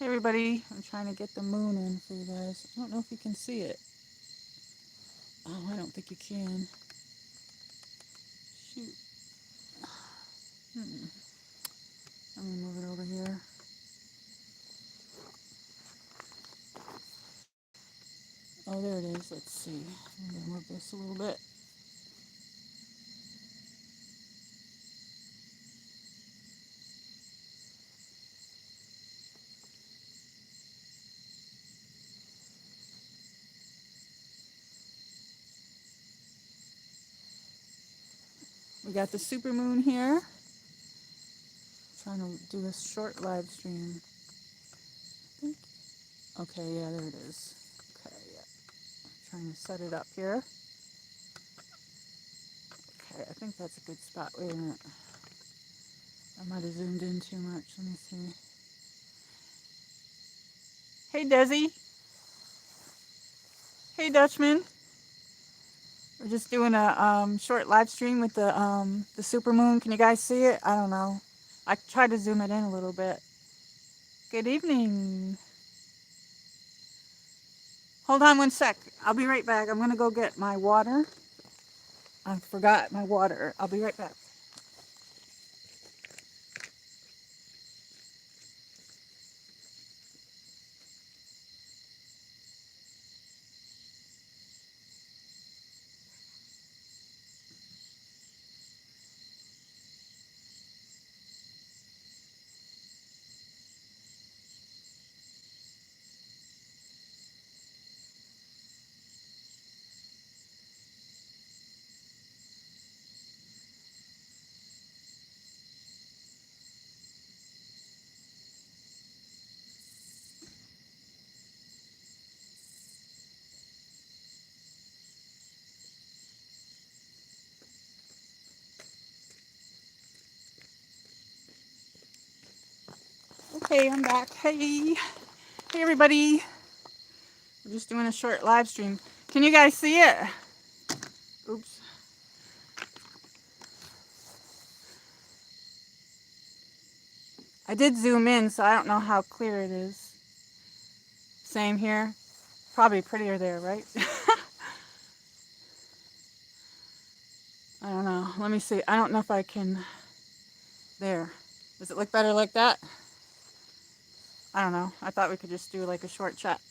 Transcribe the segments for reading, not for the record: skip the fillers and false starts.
Hey everybody, I'm trying to get the moon in for you guys. I don't know if you can see it. Oh, I don't think you can. Shoot. Hmm. Let me move it over here. Oh, there it is. Let's see. I'm going to move this a little bit. We got the supermoon here. Trying to do a short live stream. Okay, yeah, there it is. Okay, yeah. Trying to set it up here. Okay, I think that's a good spot. Wait a minute. I might have zoomed in too much. Let me see. Hey, Desi. Hey, Dutchman. We're just doing a short live stream with the supermoon. Can you guys see it? I don't know. I tried to zoom it in a little bit. Good evening. Hold on one sec. I'll be right back. I'm gonna go get my water. I forgot my water. I'll be right back. Okay, I'm back. Hey, hey everybody. We're just doing a short live stream. Can you guys see it? Oops. I did zoom in, so I don't know how clear it is. Same here. Probably prettier there, right? I don't know. Let me see. I don't know if I can. There. Does it look better like that? I don't know. I thought we could just do like a short chat.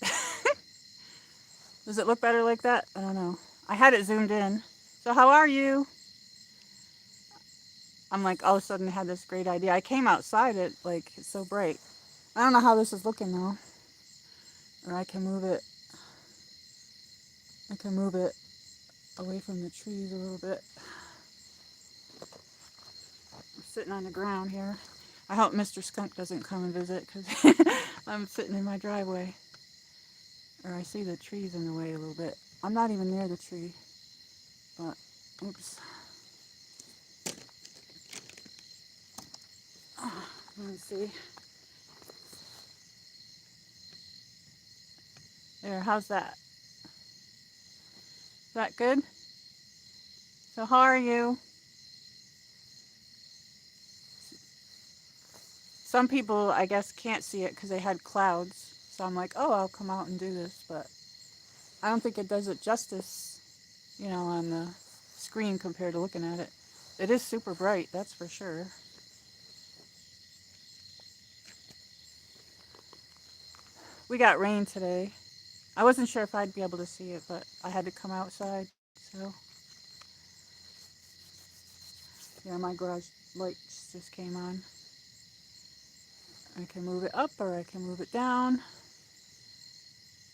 Does it look better like that? I don't know. I had it zoomed in. So how are you? I'm like all of a sudden I had this great idea. I came outside it like it's so bright. I don't know how this is looking though. Or I can move it. I can move it away from the trees a little bit. I'm sitting on the ground here. I hope Mr. Skunk doesn't come and visit because I'm sitting in my driveway. Or I see the trees in the way a little bit. I'm not even near the tree. But, oops. Let me see. There, how's that? Is that good? So how are you? Some people, I guess, can't see it because they had clouds. So I'm like, oh, I'll come out and do this. But I don't think it does it justice, on the screen compared to looking at it. It is super bright, that's for sure. We got rain today. I wasn't sure if I'd be able to see it, but I had to come outside. So, yeah, my garage lights just came on. I can move it up or I can move it down.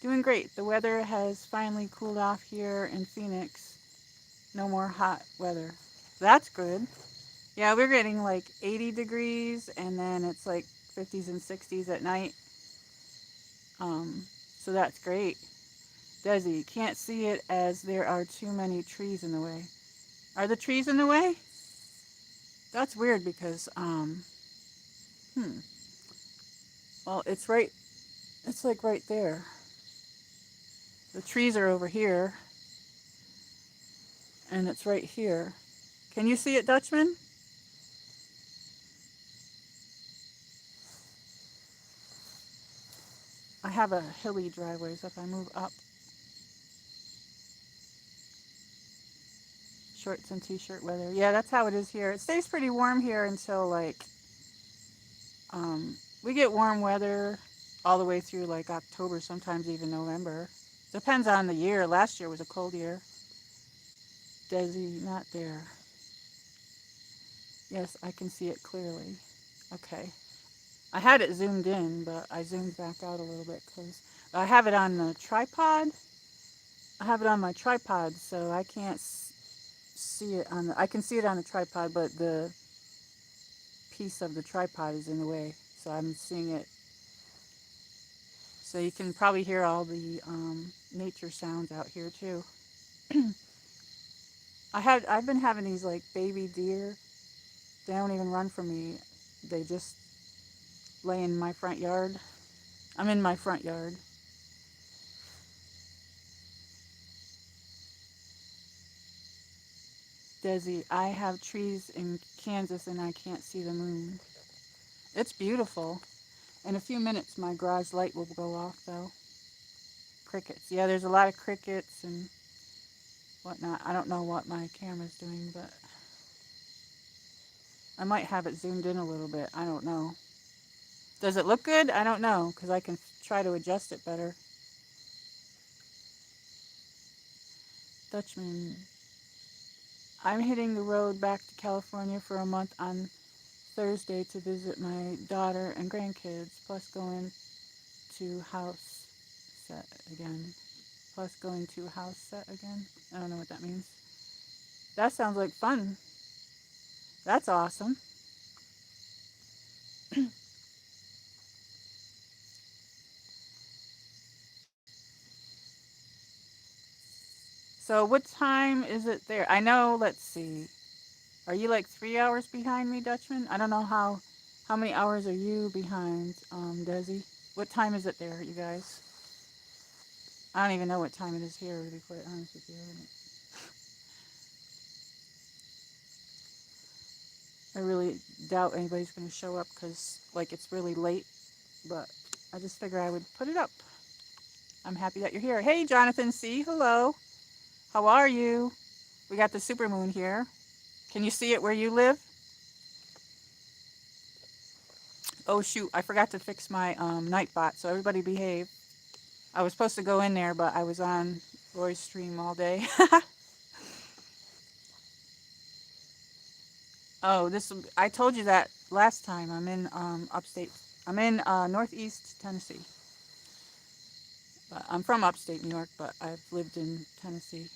Doing great. The weather has finally cooled off here in Phoenix. No more hot weather. That's good. Yeah, we're getting like 80 degrees and then it's like 50s and 60s at night. Um, so that's great. Desi, can't see it as there are too many trees in the way. Are the trees in the way? That's weird because, hmm. Well, it's like right there. The trees are over here, and it's right here. Can you see it, Dutchman? I have a hilly driveway, so if I move up, shorts and t-shirt weather. Yeah, that's how it is here. It stays pretty warm here until like we get warm weather all the way through like October, sometimes even November. Depends on the year. Last year was a cold year. Desi, not there. Yes, I can see it clearly. Okay. I had it zoomed in, but I zoomed back out a little bit because I have it on the tripod. I have it on my tripod, so I can't see it on the. I can see it on the tripod, but the piece of the tripod is in the way, so I'm seeing it. So you can probably hear all the nature sounds out here too. I've been having these like baby deer. They don't even run from me. They just lay in my front yard. I'm in my front yard. Desi, I have trees in Kansas and I can't see the moon. It's beautiful. In a few minutes, my garage light will go off though. Crickets. Yeah, there's a lot of crickets and whatnot. I don't know what my camera's doing, but I might have it zoomed in a little bit. I don't know. Does it look good? I don't know because I can try to adjust it better. Dutchman. I'm hitting the road back to California for a month on Thursday to visit my daughter and grandkids, plus going to house set again. Plus going to house set again. I don't know what that means. That sounds like fun. That's awesome. So what time is it there? I know, let's see. Are you like 3 hours behind me, Dutchman? I don't know how many hours are you behind, Desi? What time is it there, you guys? I don't even know what time it is here, to be quite honest with you. I really doubt anybody's going to show up because, like, it's really late, but I just figure I would put it up. I'm happy that you're here. Hey, Jonathan C. Hello. How are you? We got the supermoon here. Can you see it where you live? Oh, shoot. I forgot to fix my night bot, so everybody behave. I was supposed to go in there, but I was on Roy's stream all day. Oh, I told you that last time. I'm in upstate. I'm in northeast Tennessee. But I'm from upstate New York, but I've lived in Tennessee.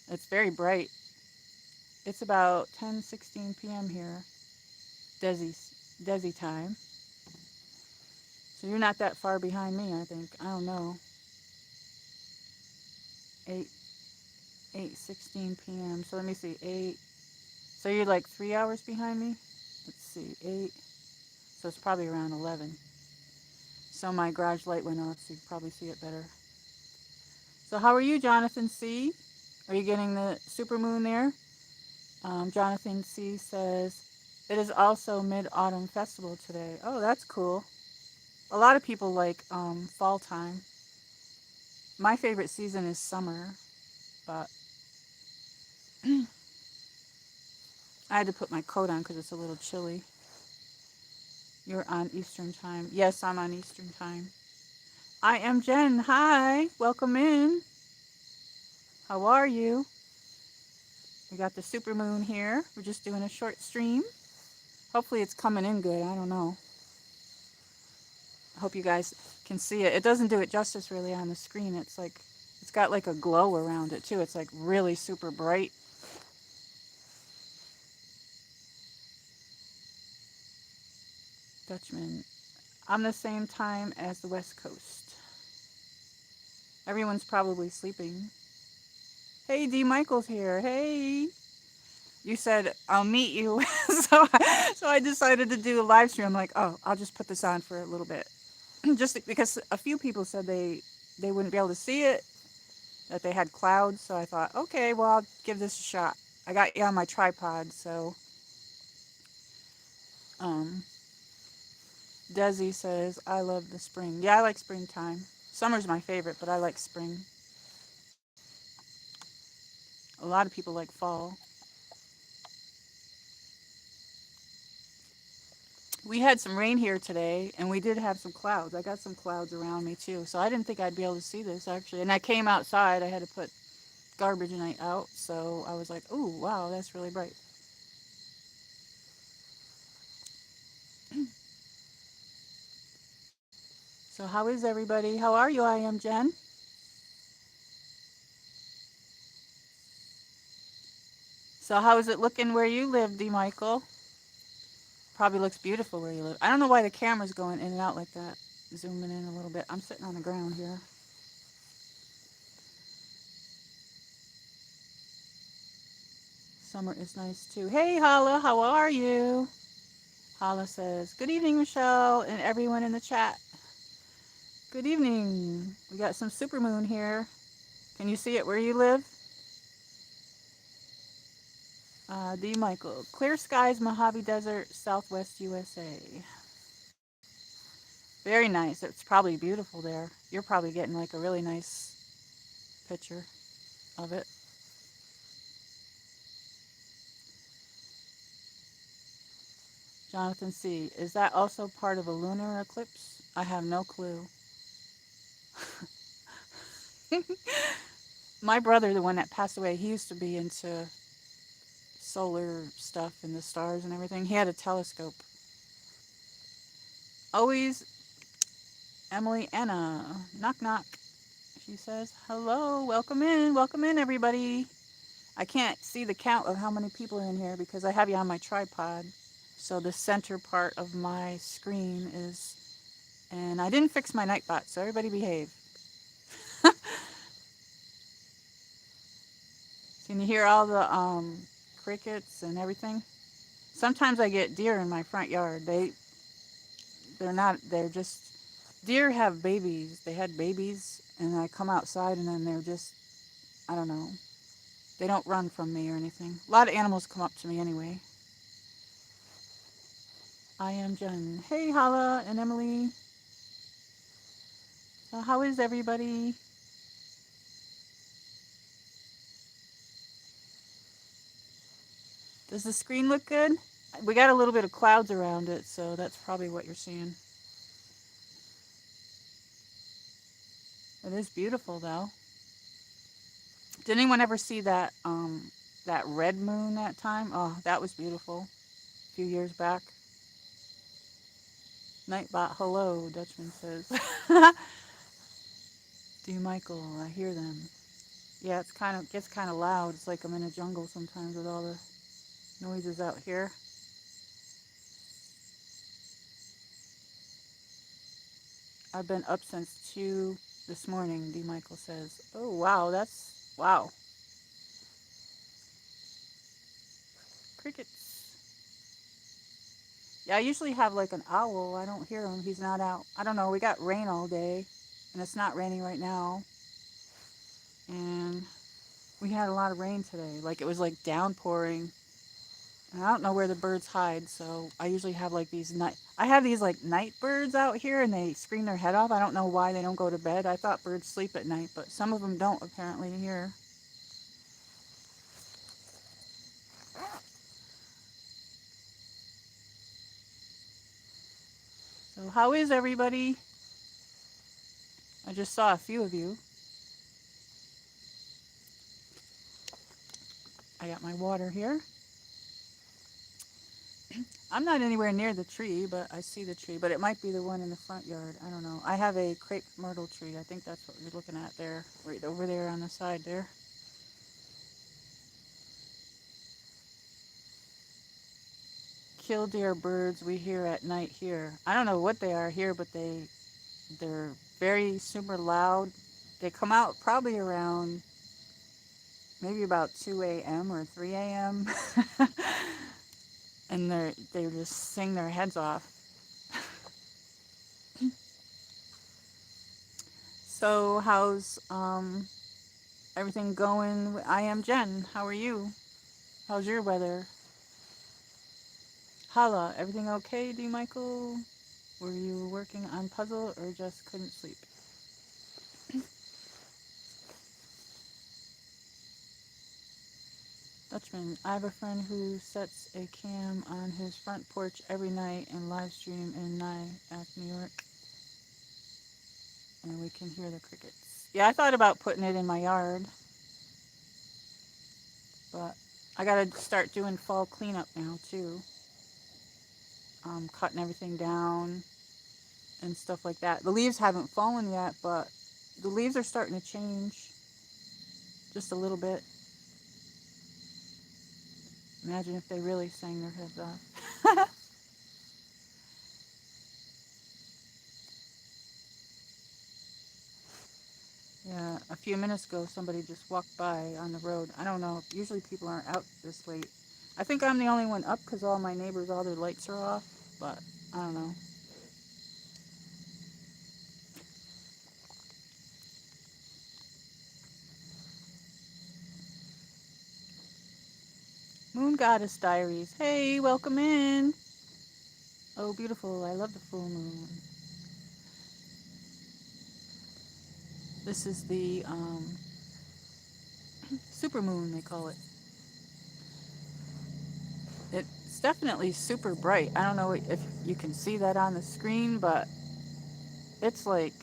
It's very bright. It's about 10:16 p.m. here, Desi time. So you're not that far behind me, I think. I don't know. 8 8:16 p.m. So let me see. 8. So you're like 3 hours behind me? Let's see. 8. So it's probably around 11. So my garage light went off, so you can probably see it better. So how are you, Jonathan C? Are you getting the supermoon there? Jonathan C says, it is also Mid-Autumn Festival today. Oh, that's cool. A lot of people like fall time. My favorite season is summer, but I had to put my coat on because it's a little chilly. You're on Eastern time. Yes, I'm on Eastern time. I am Jen. Hi. Welcome in. How are you? We got the supermoon here. We're just doing a short stream. Hopefully it's coming in good. I don't know. I hope you guys can see it. It doesn't do it justice really on the screen. It's got like a glow around it too. It's like really super bright. Dutchman. I'm the same time as the West Coast. Everyone's probably sleeping. Hey, D. Michael's here. Hey. You said I'll meet you, so I decided to do a live stream. I'm like, oh, I'll just put this on for a little bit, just because a few people said they wouldn't be able to see it, that they had clouds. So I thought, okay, well, I'll give this a shot. I got you on my tripod, so um, Desi says, I love the spring. Yeah, I like springtime. Summer's my favorite, but I like spring. A lot of people like fall. We had some rain here today, and we did have some clouds. I got some clouds around me too, so I didn't think I'd be able to see this actually. And I came outside. I had to put garbage night out, so I was like, "Ooh, wow, that's really bright." So how is everybody? How are you? I am Jen. So how is it looking where you live, D. Michael? Probably looks beautiful where you live. I don't know why the camera's going in and out like that. Zooming in a little bit. I'm sitting on the ground here. Summer is nice too. Hey, Hala, how are you? Hala says, "Good evening, Michelle, and everyone in the chat. Good evening. We got some supermoon here. Can you see it where you live?" D. Michael, clear skies, Mojave Desert, Southwest USA. Very nice. It's probably beautiful there. You're probably getting like a really nice picture of it. Jonathan C., is that also part of a lunar eclipse? I have no clue. My brother, the one that passed away, he used to be into solar stuff and the stars and everything. He had a telescope. Always Emily Anna. Knock knock. She says, "Hello, welcome in everybody." I can't see the count of how many people are in here because I have you on my tripod. So the center part of my screen is, and I didn't fix my nightbot, so everybody behave. Can you hear all the crickets and everything? Sometimes I get deer in my front yard. They're not, they're just, deer have babies. They had babies, and I come outside and then they're just, I don't know. They don't run from me or anything. A lot of animals come up to me anyway. I am Jen. Hey, Hala and Emily. How is everybody? Does the screen look good? We got a little bit of clouds around it, so that's probably what you're seeing. It is beautiful, though. Did anyone ever see that red moon that time? Oh, that was beautiful. A few years back. Nightbot, hello, Dutchman says. Do Michael, I hear them. Yeah, it's kind of gets kind of loud. It's like I'm in a jungle sometimes with all the noises out here. I've been up since 2 this morning, D. Michael says. Oh, wow, that's, wow. Crickets. Yeah, I usually have like an owl. I don't hear him. He's not out. I don't know. We got rain all day, and it's not raining right now. And we had a lot of rain today. Like it was like downpouring. And I don't know where the birds hide, so I usually have like these night. I have these like night birds out here, and they scream their head off. I don't know why they don't go to bed. I thought birds sleep at night, but some of them don't apparently here. So how is everybody? I just saw a few of you. I got my water here. I'm not anywhere near the tree, but I see the tree. But it might be the one in the front yard. I don't know. I have a crepe myrtle tree. I think that's what you're looking at there, right over there on the side there. Killdeer birds we hear at night here. I don't know what they are here, but they're very super loud. They come out probably around maybe about 2 a.m. or 3 a.m. and they just sing their heads off. So how's everything going? I am Jen. How are you? How's your weather? Hala, everything okay, D. Michael? Were you working on puzzle or just couldn't sleep? Dutchman, I have a friend who sets a cam on his front porch every night and live stream in Nyack, New York, and we can hear the crickets. Yeah, I thought about putting it in my yard, but I gotta start doing fall cleanup now too. Cutting everything down and stuff like that. The leaves haven't fallen yet, but the leaves are starting to change just a little bit. Imagine if they really sang their heads off. Yeah, a few minutes ago, somebody just walked by on the road. I don't know. Usually people aren't out this late. I think I'm the only one up because all my neighbors, all their lights are off. But I don't know. Moon Goddess Diaries. Hey, welcome in. Oh, beautiful. I love the full moon. This is the Supermoon, they call it. It's definitely super bright. I don't know if you can see that on the screen, but it's like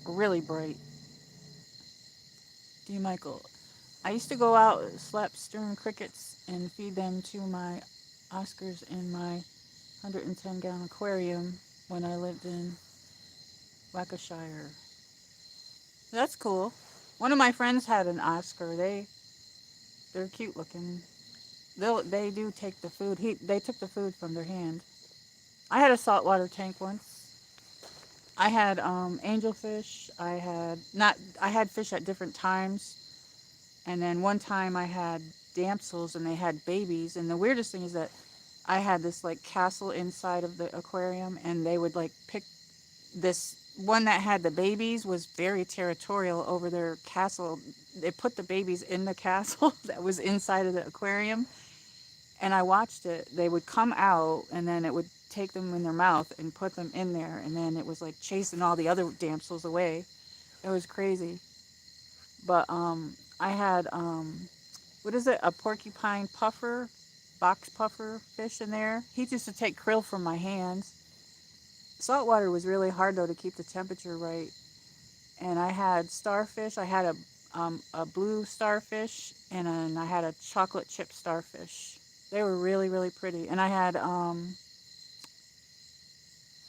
really bright. D. Michael. I used to go out, slap stern crickets, and feed them to my Oscars in my 110-gallon aquarium when I lived in Lancashire. That's cool. One of my friends had an Oscar. They're cute looking. They do take the food. They took the food from their hand. I had a saltwater tank once. I had angelfish. I had fish at different times. And then one time I had damsels and they had babies. And the weirdest thing is that I had this like castle inside of the aquarium and they would like pick this one that had the babies was very territorial over their castle. They put the babies in the castle that was inside of the aquarium. And I watched it. They would come out and then it would take them in their mouth and put them in there. And then it was like chasing all the other damsels away. It was crazy. But I had what is it? A porcupine puffer, box puffer fish in there. He used to take krill from my hands. Saltwater was really hard though to keep the temperature right. And I had starfish. I had a blue starfish and I had a chocolate chip starfish. They were really really pretty. And I had a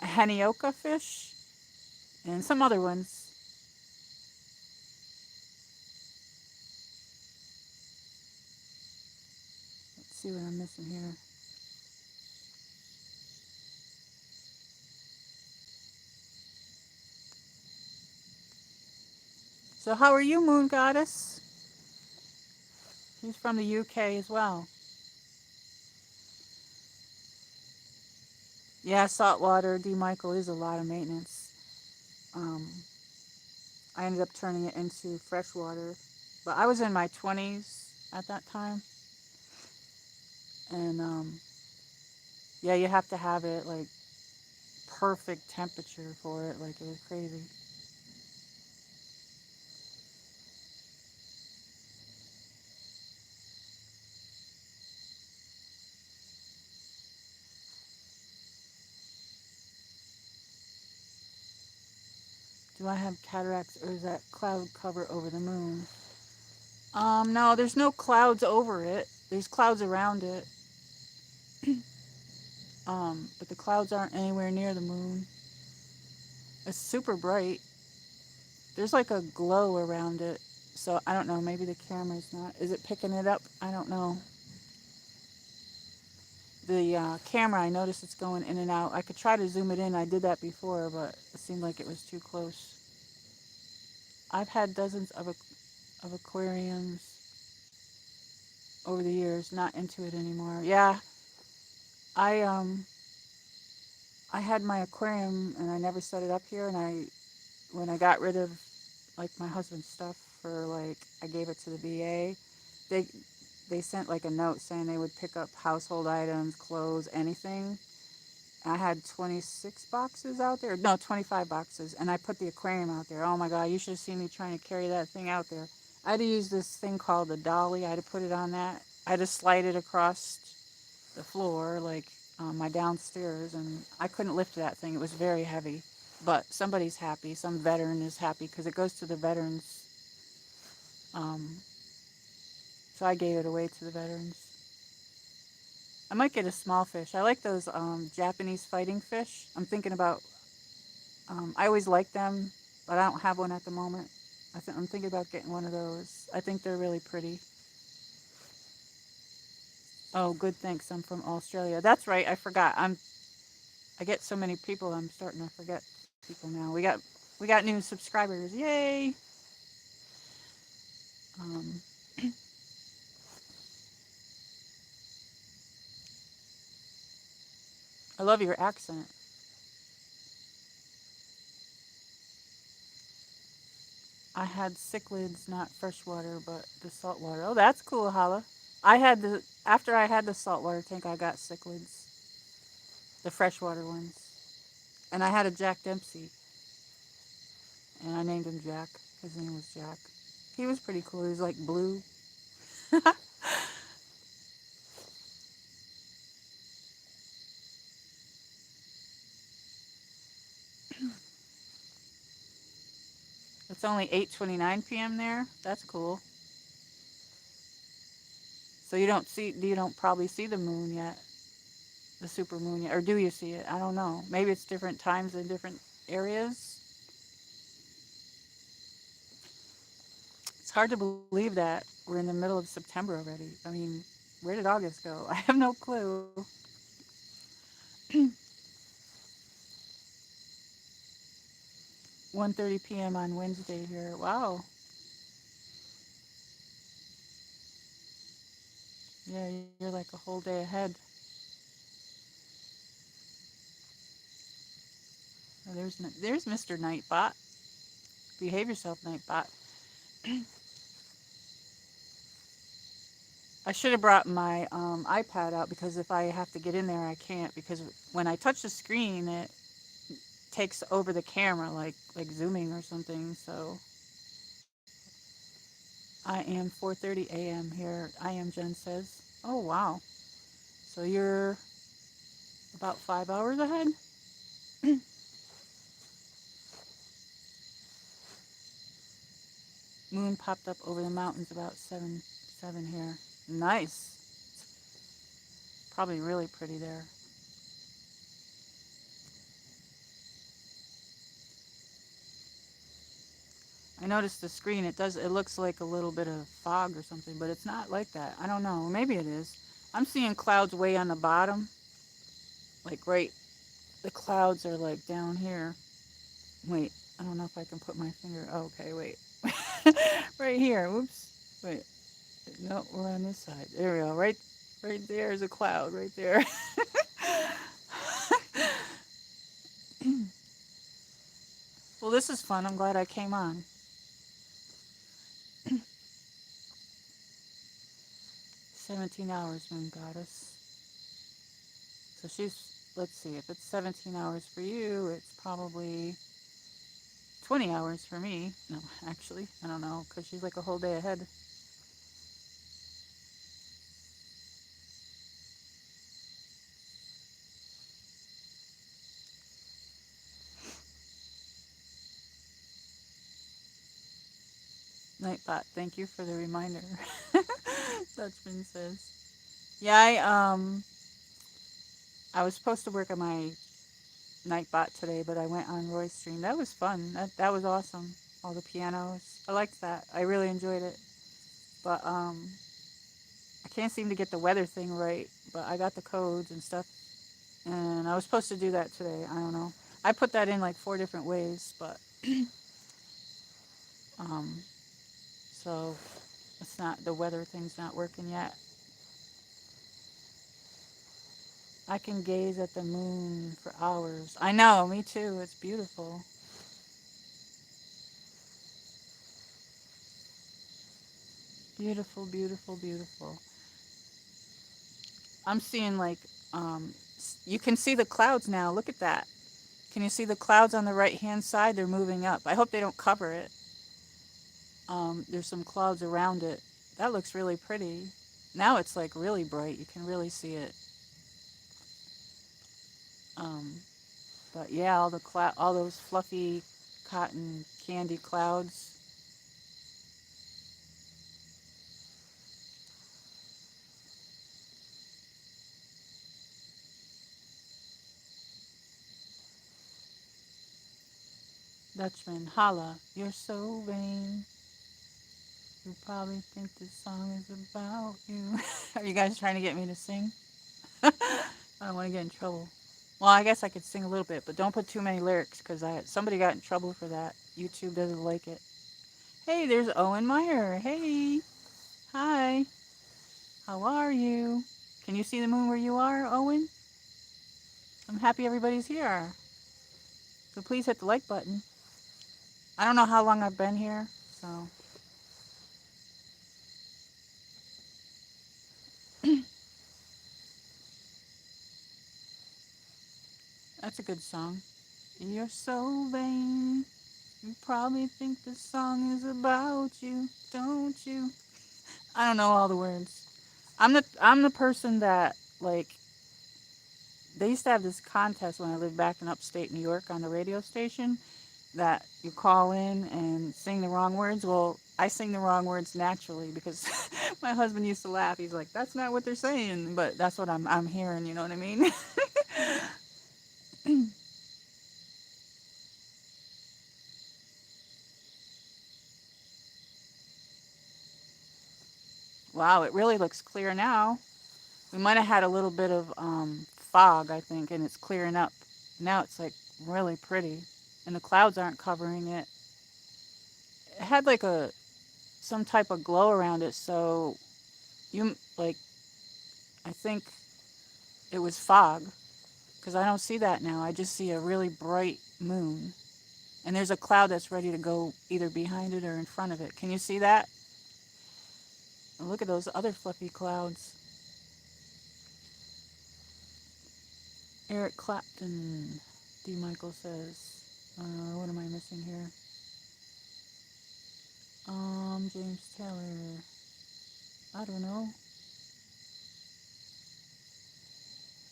henioka fish and some other ones. Let's see what I'm missing here. So how are you, Moon Goddess? He's from the UK as well. Yeah, saltwater, D. Michael is a lot of maintenance. Um, I ended up turning it into freshwater, but I was in my 20s at that time, and yeah, you have to have it like perfect temperature for it. Like it was crazy. Do I have cataracts or is that cloud cover over the moon? No, there's no clouds over it. There's clouds around it. But the clouds aren't anywhere near the moon. It's super bright. There's like a glow around it. So I don't know, maybe the camera's not. Is it picking it up? I don't know. The camera, I noticed it's going in and out. I could try to zoom it in. I did that before, but it seemed like it was too close. I've had dozens of aquariums over the years, not into it anymore. Yeah, I I had my aquarium and I never set it up here and when I got rid of like my husband's stuff for like I gave it to the VA, they they sent like a note saying they would pick up household items, clothes, anything. I had 26 boxes out there. No, 25 boxes. And I put the aquarium out there. Oh my God, you should have seen me trying to carry that thing out there. I had to use this thing called the dolly. I had to put it on that. I had to slide it across the floor, like my downstairs. And I couldn't lift that thing. It was very heavy. But somebody's happy. Some veteran is happy because it goes to the veterans. Um, so I gave it away to the veterans. I might get a small fish. I like those Japanese fighting fish. I'm thinking about. I always like them, but I don't have one at the moment. I'm thinking about getting one of those. I think they're really pretty. Oh, good. Thanks. I'm from Australia. That's right. I forgot. I get so many people. I'm starting to forget people now. We got new subscribers. Yay! Um, I love your accent. I had cichlids, not freshwater, but the saltwater. Oh, that's cool, Hala. I had the After I had the saltwater tank, I got cichlids, the freshwater ones, and I had a Jack Dempsey, and I named him Jack. His name was Jack. He was pretty cool. He was like blue. It's only 8:29 p.m. there. That's cool. So you don't probably see the moon yet, the super moon yet, or do you see it? I don't know. Maybe it's different times in different areas. It's hard to believe that we're in the middle of September already. I mean, where did August go? I have no clue. 1:30 p.m. on Wednesday here. Wow. Yeah, you're like a whole day ahead. Oh, there's Mr. Nightbot. Behave yourself, Nightbot. I should have brought my iPad out because if I have to get in there, I can't because when I touch the screen, it takes over the camera like zooming or something. So I am 4:30 a.m. here. I am Jen says. Oh wow. So you're about 5 hours ahead. Moon popped up over the mountains about 7 here. Nice. Probably really pretty there. I noticed the screen. It looks like a little bit of fog or something, but it's not like that. I don't know. Maybe it is. I'm seeing clouds way on the bottom. Like right, the clouds are like down here. Wait, I don't know if I can put my finger. Oh, okay, wait. Right here. Whoops. Wait. No, we're on this side. There we go. Right there is a cloud. Right there. Well, this is fun. I'm glad I came on. 17 hours, Moon Goddess. So let's see, if it's 17 hours for you, it's probably 20 hours for me. No, actually, I don't know, because she's like a whole day ahead. Nightbot, thank you for the reminder. Dutchman says. Yeah, I was supposed to work on my Nightbot today, but I went on Roy's stream. That was fun. That was awesome. All the pianos. I liked that. I really enjoyed it. But I can't seem to get the weather thing right. But I got the codes and stuff, and I was supposed to do that today. I don't know. I put that in like 4 different ways, but um, so it's not the weather thing's not working yet. I can gaze at the moon for hours. I know, me too. It's beautiful. Beautiful, beautiful, beautiful. I'm seeing like You can see the clouds now. Look at that. Can you see the clouds on the right hand side? They're moving up. I hope they don't cover it. There's some clouds around it. That looks really pretty. Now it's like really bright. You can really see it. Um, but yeah, all those fluffy cotton candy clouds. Dutchman, holla, you're so vain. You probably think this song is about you. Are you guys trying to get me to sing? I don't want to get in trouble. Well, I guess I could sing a little bit, but don't put too many lyrics because somebody got in trouble for that. YouTube doesn't like it. Hey, there's Owen Meyer. Hey, hi. How are you? Can you see the moon where you are, Owen? I'm happy everybody's here. So please hit the like button. I don't know how long I've been here, so that's a good song. You're so vain. You probably think this song is about you, don't you? I don't know all the words. I'm the person that like they used to have this contest when I lived back in upstate New York on the radio station that you call in and sing the wrong words. Well, I sing the wrong words naturally because my husband used to laugh. He's like, "That's not what they're saying," but that's what I'm hearing. You know what I mean? Wow, it really looks clear now. We might have had a little bit of fog, I think, and it's clearing up. Now it's like really pretty, and the clouds aren't covering it. It had like a some type of glow around it, so you like I think it was fog because I don't see that now. I just see a really bright moon, and there's a cloud that's ready to go either behind it or in front of it. Can you see that? And look at those other fluffy clouds. Eric Clapton, D. Michael says. What am I missing here? James Taylor. I don't know.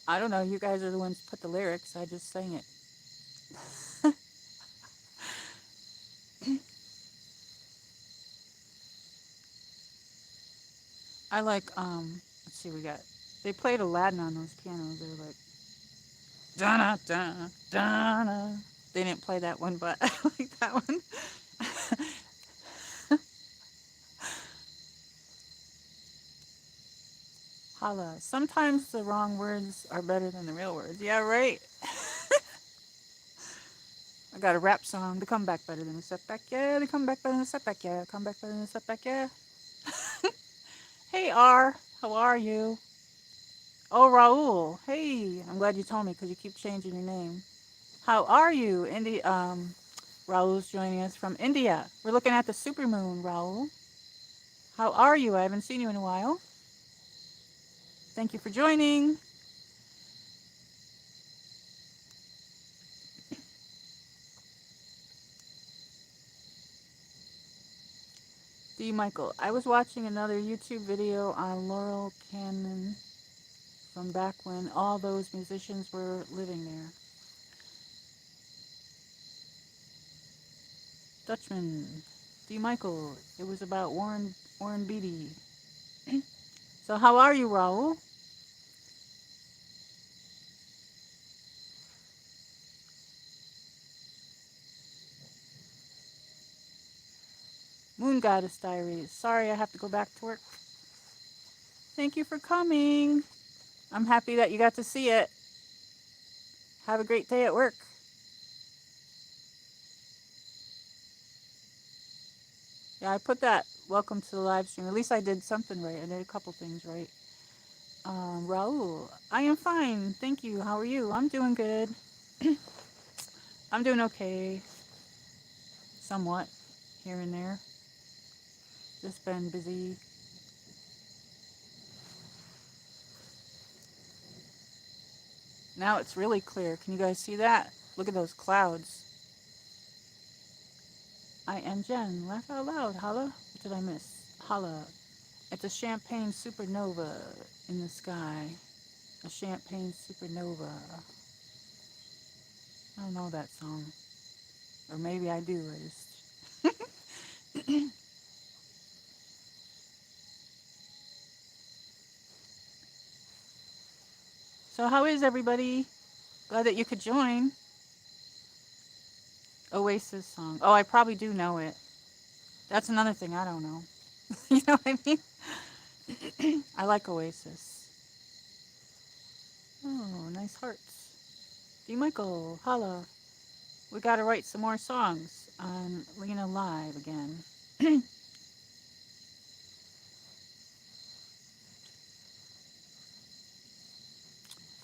I don't know. You guys are the ones who put the lyrics. I just sang it. I like, let's see, they played Aladdin on those pianos. They were like, da da da da. They didn't play that one, but I like that one. Holla. Sometimes the wrong words are better than the real words. Yeah, right. I got a rap song. The comeback better than the setback. Yeah, the comeback better than the setback. Yeah, comeback better than the setback. Yeah. Hey R, how are you? Oh Raul, hey, I'm glad you told me because you keep changing your name. How are you? Raul's joining us from India. We're looking at the supermoon, Raul. How are you? I haven't seen you in a while. Thank you for joining. D. Michael, I was watching another YouTube video on Laurel Canyon from back when all those musicians were living there. Dutchman, D. Michael, it was about Warren Beatty. So how are you, Raul? Moon Goddess Diaries. Sorry, I have to go back to work. Thank you for coming. I'm happy that you got to see it. Have a great day at work. Yeah, I put that welcome to the live stream. At least I did something right. I did a couple things right. Raul, I am fine. Thank you. How are you? I'm doing good. I'm doing okay. Somewhat. Here and there. Just been busy. Now it's really clear. Can you guys see that? Look at those clouds. I am Jen. Laugh out loud. Holla. What did I miss? Holla. It's a champagne supernova in the sky. A champagne supernova. I don't know that song. Or maybe I do. I just. So, how is everybody? Glad that you could join. Oasis song. Oh, I probably do know it. That's another thing I don't know. You know what I mean? I like Oasis. Oh, nice hearts. D. Michael, holla. We gotta write some more songs on Lena Live again.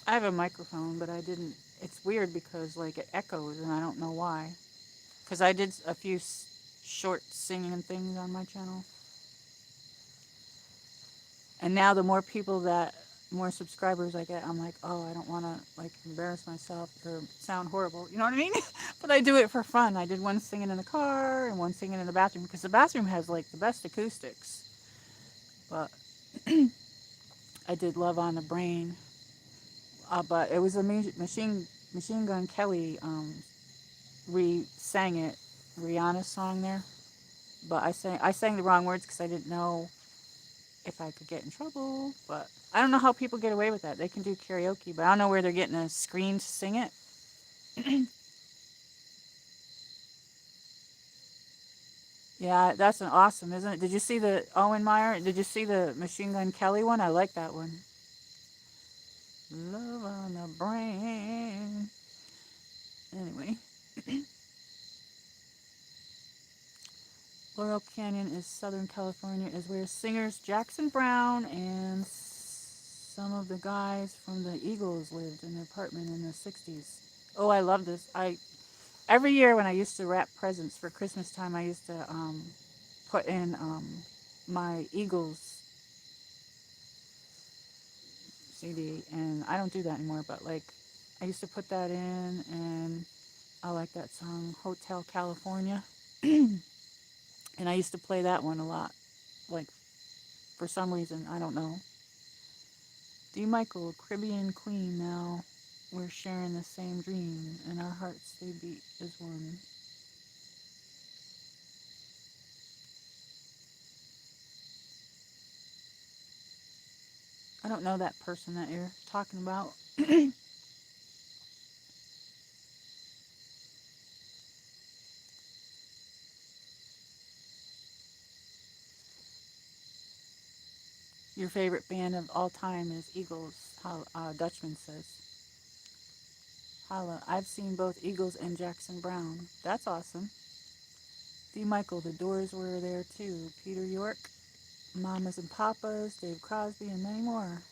I have a microphone, but I didn't. It's weird because like it echoes, and I don't know why. Because I did a few short singing things on my channel, and now the more people that, more subscribers I get, I'm like, oh, I don't want to like embarrass myself or sound horrible. You know what I mean? But I do it for fun. I did one singing in the car and one singing in the bathroom because the bathroom has like the best acoustics. But I did Love on the Brain. But it was a Machine Gun Kelly re-sang it, Rihanna's song there. But I sang the wrong words because I didn't know if I could get in trouble. But I don't know how people get away with that. They can do karaoke, but I don't know where they're getting a screen to sing it. Yeah, that's an awesome, isn't it? Did you see the Owen Meyer? Did you see the Machine Gun Kelly one? I like that one. Love on the Brain. Anyway, Laurel Canyon is Southern California, is where singers Jackson Brown and some of the guys from the Eagles lived in an apartment in the 60s. Oh, I love this. I Every year when I used to wrap presents for Christmas time, I used to put in my Eagles CD, and I don't do that anymore. But like, I used to put that in, and I like that song, Hotel California, and I used to play that one a lot. Like for some reason, I don't know. D. Michael, Caribbean Queen. Now we're sharing the same dream, and our hearts they beat as one. I don't know that person that you're talking about. Your favorite band of all time is Eagles, Dutchman says. Holla, I've seen both Eagles and Jackson Brown. That's awesome. D. Michael, the Doors were there too. Peter York, Mamas and Papas, Dave Crosby, and many more.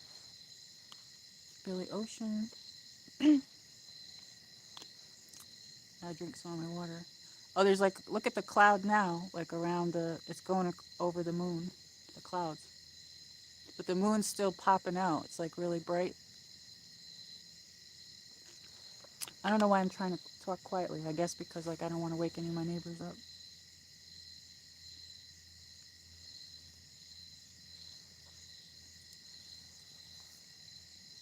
Billy Ocean. I drink some of my water. Oh, there's like, look at the cloud now, like around it's going over the moon, the clouds. But the moon's still popping out. It's like really bright. I don't know why I'm trying to talk quietly. I guess because like I don't want to wake any of my neighbors up.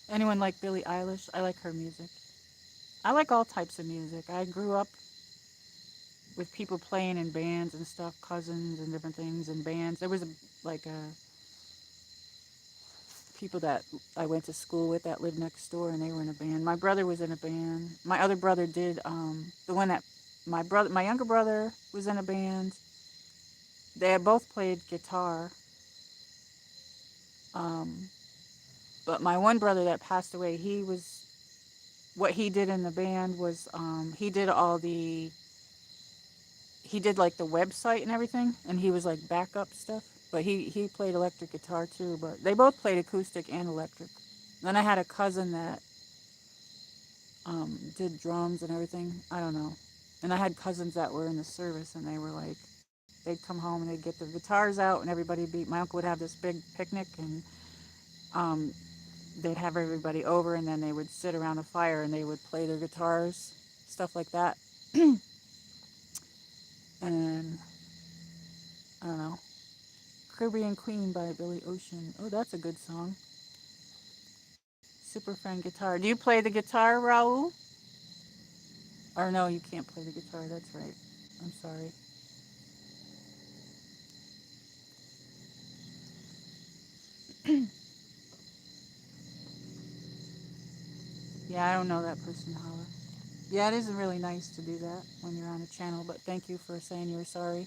Anyone like Billie Eilish? I like her music. I like all types of music. I grew up with people playing in bands and stuff, cousins and different things in bands. There was like people that I went to school with that lived next door, and they were in a band. My brother was in a band. My other brother did the one that my younger brother was in a band. They had both played guitar. Um, but my one brother that passed away, he was what he did in the band was he did like the website and everything, and he was like backup stuff. But he played electric guitar too. But they both played acoustic and electric. Then I had a cousin that did drums and everything. I don't know. And I had cousins that were in the service, and they were like, they'd come home and they'd get the guitars out, and everybody be. My uncle would have this big picnic, and um, they'd have everybody over, and then they would sit around a fire and they would play their guitars, stuff like that. And I don't know. Caribbean Queen by Billy Ocean. Oh, that's a good song. Super Friend Guitar. Do you play the guitar, Raul? Or no, you can't play the guitar. That's right. I'm sorry. Yeah, I don't know that person, Holla. Yeah, it isn't really nice to do that when you're on a channel, but thank you for saying you're sorry.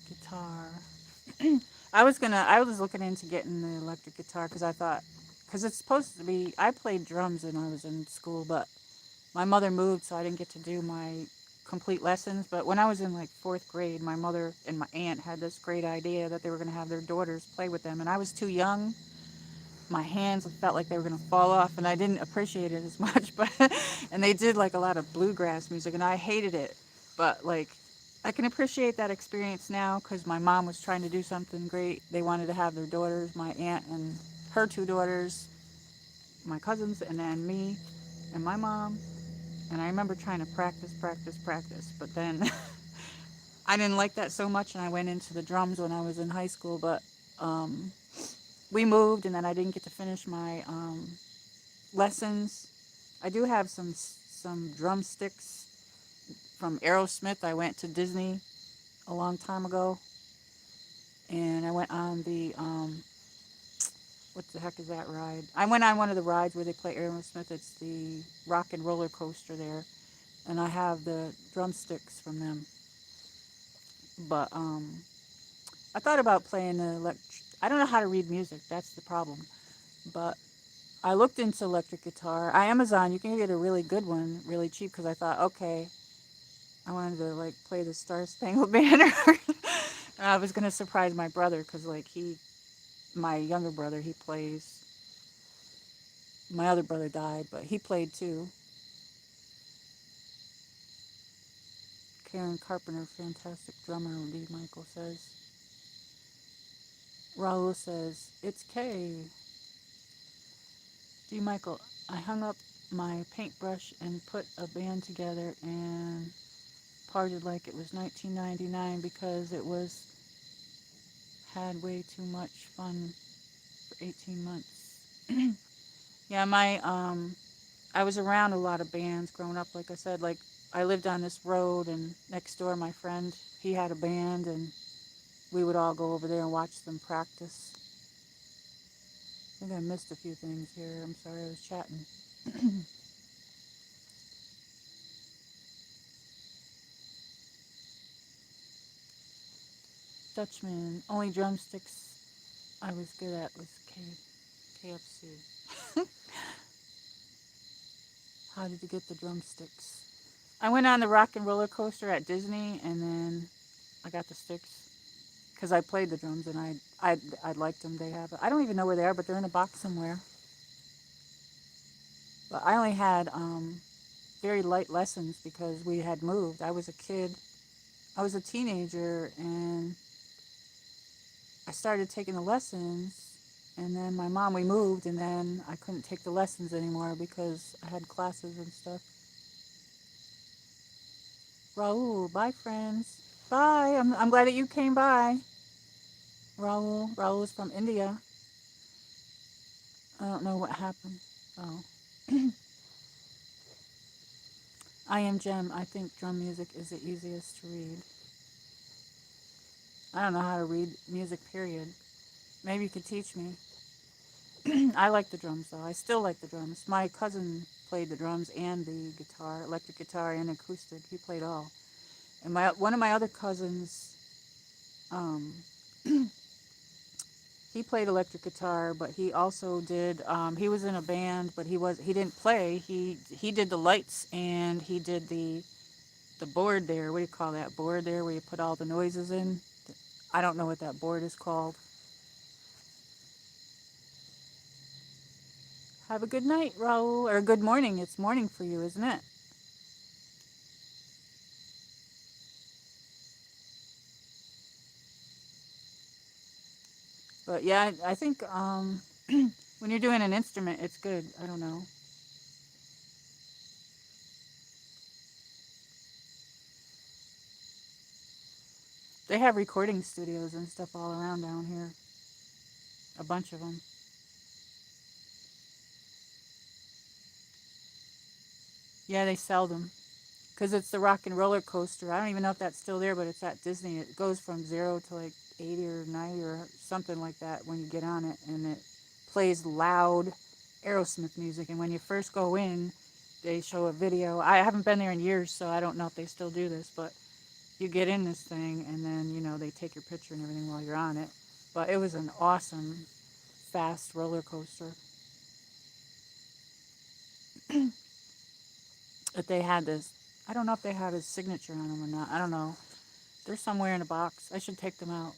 Guitar. I was looking into getting the electric guitar because I thought, because it's supposed to be, I played drums when I was in school, but my mother moved, so I didn't get to do my complete lessons. But when I was in like fourth grade, my mother and my aunt had this great idea that they were going to have their daughters play with them, and I was too young. My hands felt like they were going to fall off, and I didn't appreciate it as much. But and they did like a lot of bluegrass music, and I hated it. But like, I can appreciate that experience now because my mom was trying to do something great. They wanted to have their daughters, my aunt and her two daughters, my cousins, and then me and my mom. And I remember trying to practice, practice, practice. But then I didn't like that so much, and I went into the drums when I was in high school. But um, we moved, and then I didn't get to finish my lessons. I do have some drumsticks from Aerosmith. I went to Disney a long time ago, and I went on the what the heck is that ride? I went on one of the rides where they play Aerosmith. It's the Rock and Roller Coaster there, and I have the drumsticks from them. But I thought about playing the I don't know how to read music. That's the problem. But I looked into electric guitar. I Amazon, you can get a really good one, really cheap. Because I thought, okay, I wanted to like play the Star Spangled Banner. And I was gonna surprise my brother because like my younger brother, he plays. My other brother died, but he played too. Karen Carpenter, fantastic drummer. D. Michael says. Raul says it's K. D. Michael, I hung up my paintbrush and put a band together and parted like it was 1999 because it was had way too much fun for 18 months. Yeah, I was around a lot of bands growing up. Like I said, like I lived on this road, and next door, my friend, he had a band, and we would all go over there and watch them practice. I think I missed a few things here. I'm sorry, I was chatting. Dutchman, only drumsticks I was good at was KFC. How did you get the drumsticks? I went on the rock and roller coaster at Disney, and then I got the sticks because I played the drums and I liked them. They have I don't even know where they are, but they're in a box somewhere. But I only had very light lessons because we had moved. I was a kid. I was a teenager, and I started taking the lessons. And then my mom, we moved, and then I couldn't take the lessons anymore because I had classes and stuff. Raul, bye, friends. Bye. I'm glad that you came by. Raul is from India. I don't know what happened. Oh. I am Jem. I think drum music is the easiest to read. I don't know how to read music, period. Maybe you could teach me. I like the drums, though. I still like the drums. My cousin played the drums and the guitar, electric guitar and acoustic. He played all. And one of my other cousins, um, he played electric guitar, but he also did. He was in a band, but he didn't play. He did the lights and he did the board there. What do you call that board there where you put all the noises in? I don't know what that board is called. Have a good night, Raul, or good morning. It's morning for you, isn't it? But yeah, I think when you're doing an instrument, it's good. I don't know. They have recording studios and stuff all around down here. A bunch of them. Yeah, they sell them. Because it's the rock and roller coaster. I don't even know if that's still there, but it's at Disney. It goes from 0 to like 80 or 90 or something like that when you get on it. And it plays loud Aerosmith music. And when you first go in, they show a video. I haven't been there in years, so I don't know if they still do this, but you get in this thing and then, they take your picture and everything while you're on it. But it was an awesome, fast roller coaster. If they had this, I don't know if they have his signature on them or not. I don't know. They're somewhere in a box. I should take them out.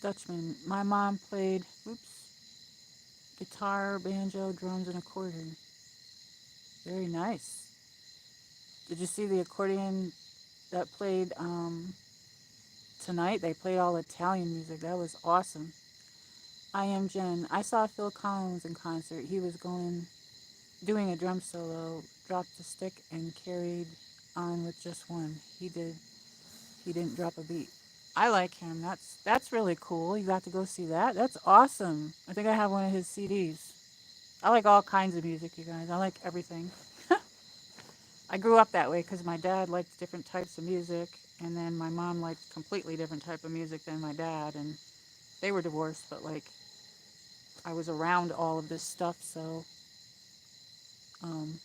Dutchman. My mom played, guitar, banjo, drums, and accordion. Very nice. Did you see the accordion that played tonight? They played all Italian music. That was awesome. I am Jen. I saw Phil Collins in concert. He was doing a drum solo, dropped the stick, and carried on with just one. He didn't drop a beat. I like him. That's really cool. You got to go see that. That's awesome. I think I have one of his CDs. I like all kinds of music, you guys. I like everything. I grew up that way because my dad liked different types of music, and then my mom liked completely different type of music than my dad, and they were divorced, but like I was around all of this stuff, so um,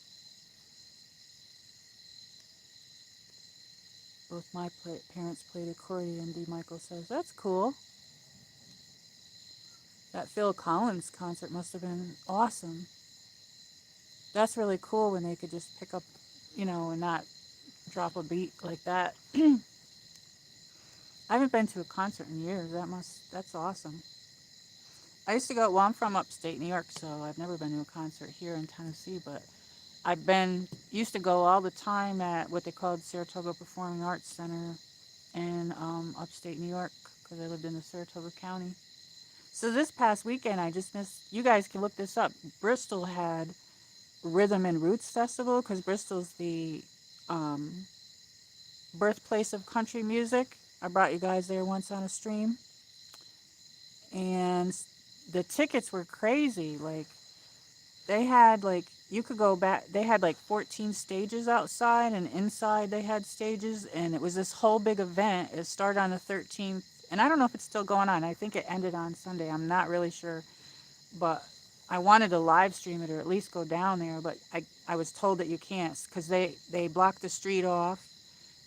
both my parents played accordion. D. Michael says that's cool. That Phil Collins concert must have been awesome. That's really cool when they could just pick up, and not drop a beat like that. I haven't been to a concert in years. That's awesome. I used to go, well, I'm from upstate New York, so I've never been to a concert here in Tennessee, but used to go all the time at what they called Saratoga Performing Arts Center in upstate New York because I lived in the Saratoga County. So this past weekend, I just missed, you guys can look this up. Bristol had Rhythm and Roots Festival because Bristol's the um, birthplace of country music. I brought you guys there once on a stream, and the tickets were crazy. Like they had you could go back. They had like 14 stages outside, and inside they had stages, and it was this whole big event. It started on the 13th, and I don't know if it's still going on. I think it ended on Sunday. I'm not really sure, but I wanted to live stream it or at least go down there, but I was told that you can't because they blocked the street off,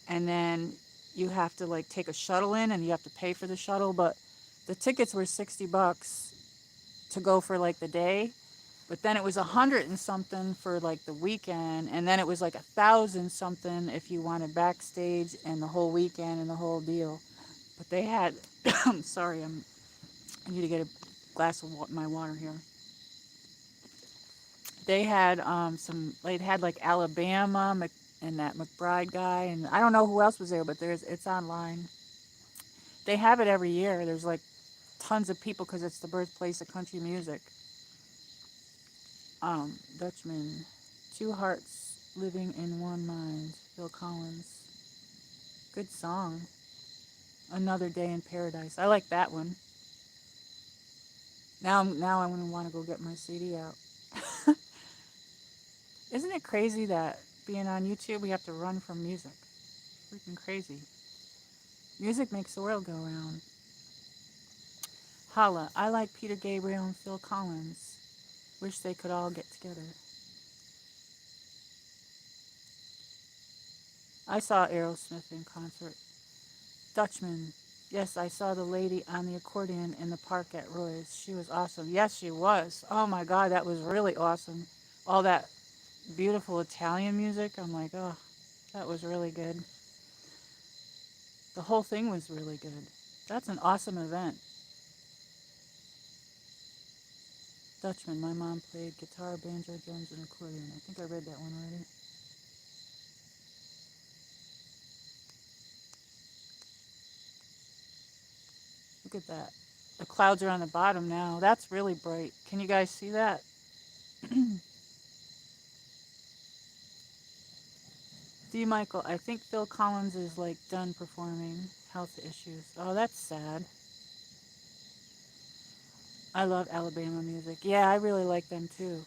and then you have to like take a shuttle in and you have to pay for the shuttle, but the tickets were $60 to go for like the day, but then it was 100 and something for like the weekend, and then it was like 1,000 something if you wanted backstage and the whole weekend and the whole deal. But they had sorry, I need to get a glass of my water here. They had they had like Alabama and that McBride guy, and I don't know who else was there, but it's online. They have it every year. There's like tons of people because it's the birthplace of country music. Dutchman, two hearts living in one mind. Phil Collins, good song. Another Day in Paradise. I like that one. Now I'm gonna want to go get my CD out. Isn't it crazy that being on YouTube we have to run from music? Freaking crazy. Music makes the world go round. Holla, I like Peter Gabriel and Phil Collins. Wish they could all get together. I saw Aerosmith in concert. Dutchman. Yes, I saw the lady on the accordion in the park at Roy's. She was awesome. Yes, she was. Oh my God, that was really awesome. All that beautiful Italian music. I'm like, oh, that was really good. The whole thing was really good. That's an awesome event. Dutchman. My mom played guitar, banjo, drums, and accordion. I think I read that one already. Look at that. The clouds are on the bottom now. That's really bright. Can you guys see that? D. Michael, I think Phil Collins is like done performing. Health issues. Oh, that's sad. I love Alabama music. Yeah, I really like them too.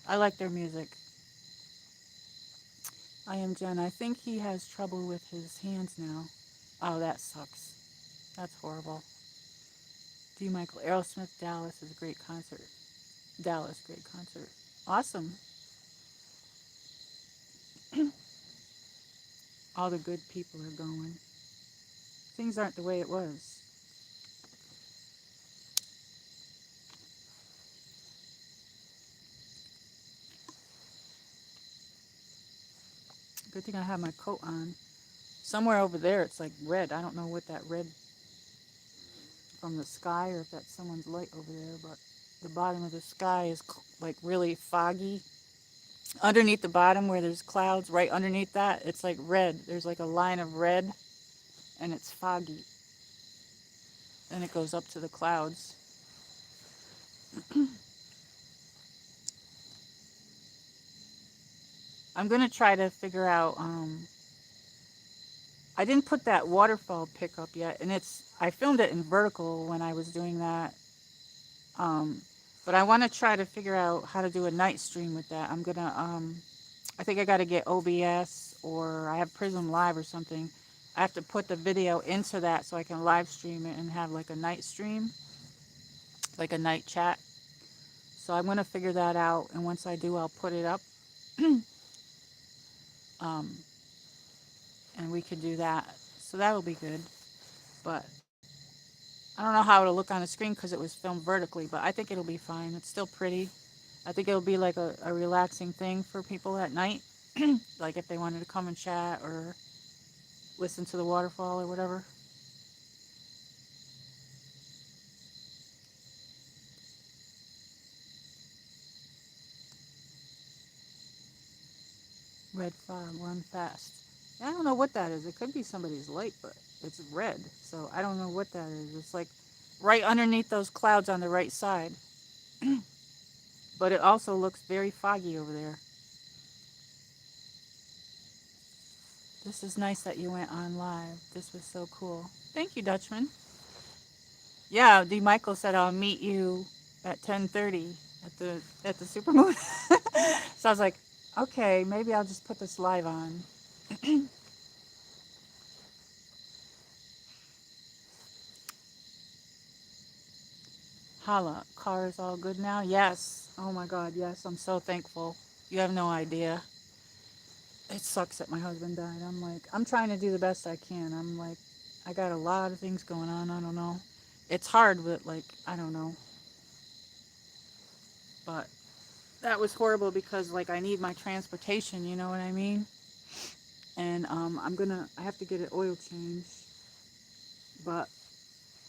I like their music. I am Jen. I think he has trouble with his hands now. Oh, that sucks. That's horrible. D. Michael, Aerosmith, Dallas is a great concert. Dallas, great concert. Awesome. All the good people are going. Things aren't the way it was. Good thing I have my coat on. Somewhere over there, it's like red. I don't know what that red from the sky or if that's someone's light over there, but the bottom of the sky is like really foggy. Underneath the bottom where there's clouds, right underneath that, it's like red. There's like a line of red and it's foggy. And it goes up to the clouds. I'm going to try to figure out I didn't put that waterfall pick up yet, and I filmed it in vertical when I was doing that. Um, but I want to try to figure out how to do a night stream with that. I think I got to get OBS or I have Prism Live or something. I have to put the video into that so I can live stream it and have like a night stream, like a night chat. So I'm going to figure that out, and once I do, I'll put it up. um, and we could do that. So that'll be good. But I don't know how it'll look on the screen because it was filmed vertically, but I think it'll be fine. It's still pretty. I think it'll be like a relaxing thing for people at night, like if they wanted to come and chat or listen to the waterfall or whatever. Red fog, run fast. I don't know what that is. It could be somebody's light, but it's red. So I don't know what that is. It's like right underneath those clouds on the right side. But it also looks very foggy over there. This is nice that you went on live. This was so cool. Thank you, Dutchman. Yeah, D. Michael said I'll meet you at 10:30 at the Supermoon. So I was like, okay, maybe I'll just put this live on. Holla, car is all good now? Yes. Oh my God, yes. I'm so thankful. You have no idea. It sucks that my husband died. I'm like, I'm trying to do the best I can. I'm like, I got a lot of things going on. I don't know. It's hard, but like, I don't know. But that was horrible because like I need my transportation, you know what I mean? And I have to get an oil change. But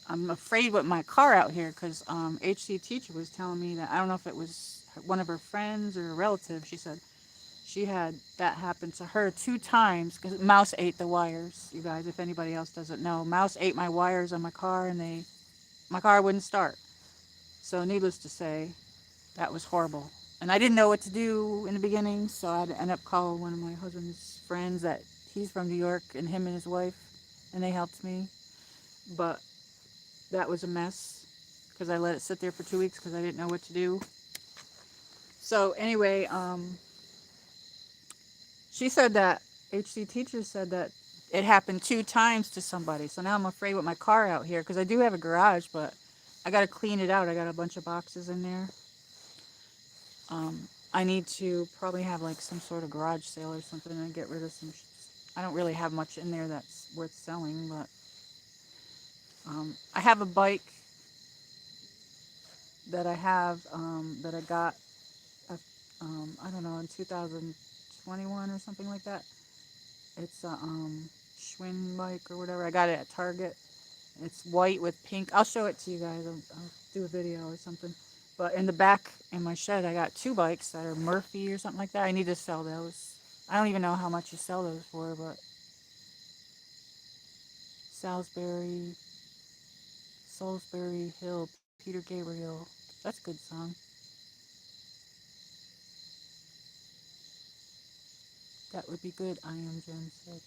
I'm afraid with my car out here because HC teacher was telling me that I don't know if it was one of her friends or a relative. She said she had that happen to her 2 times because mouse ate the wires. You guys, if anybody else doesn't know, mouse ate my wires on my car and my car wouldn't start. So needless to say, that was horrible. And I didn't know what to do in the beginning, so I had to end up calling one of my husband's friends that he's from New York, and him and his wife, and they helped me. But that was a mess because I let it sit there for 2 weeks because I didn't know what to do. So anyway, she said that HC teacher said that it happened 2 times to somebody. So now I'm afraid with my car out here because I do have a garage, but I got to clean it out. I got a bunch of boxes in there. I need to probably have like some sort of garage sale or something and get rid of some. I don't really have much in there that's worth selling, but I have a bike that I got, uh, I don't know, in 2021 or something like that. It's a Schwinn bike or whatever. I got it at Target. It's white with pink. I'll show it to you guys. I'll do a video or something. But in the back in my shed, I got 2 bikes that are Murphy or something like that. I need to sell those. I don't even know how much you sell those for, but Salisbury. Salisbury Hill, Peter Gabriel. That's a good song. That would be good, I am Jen said.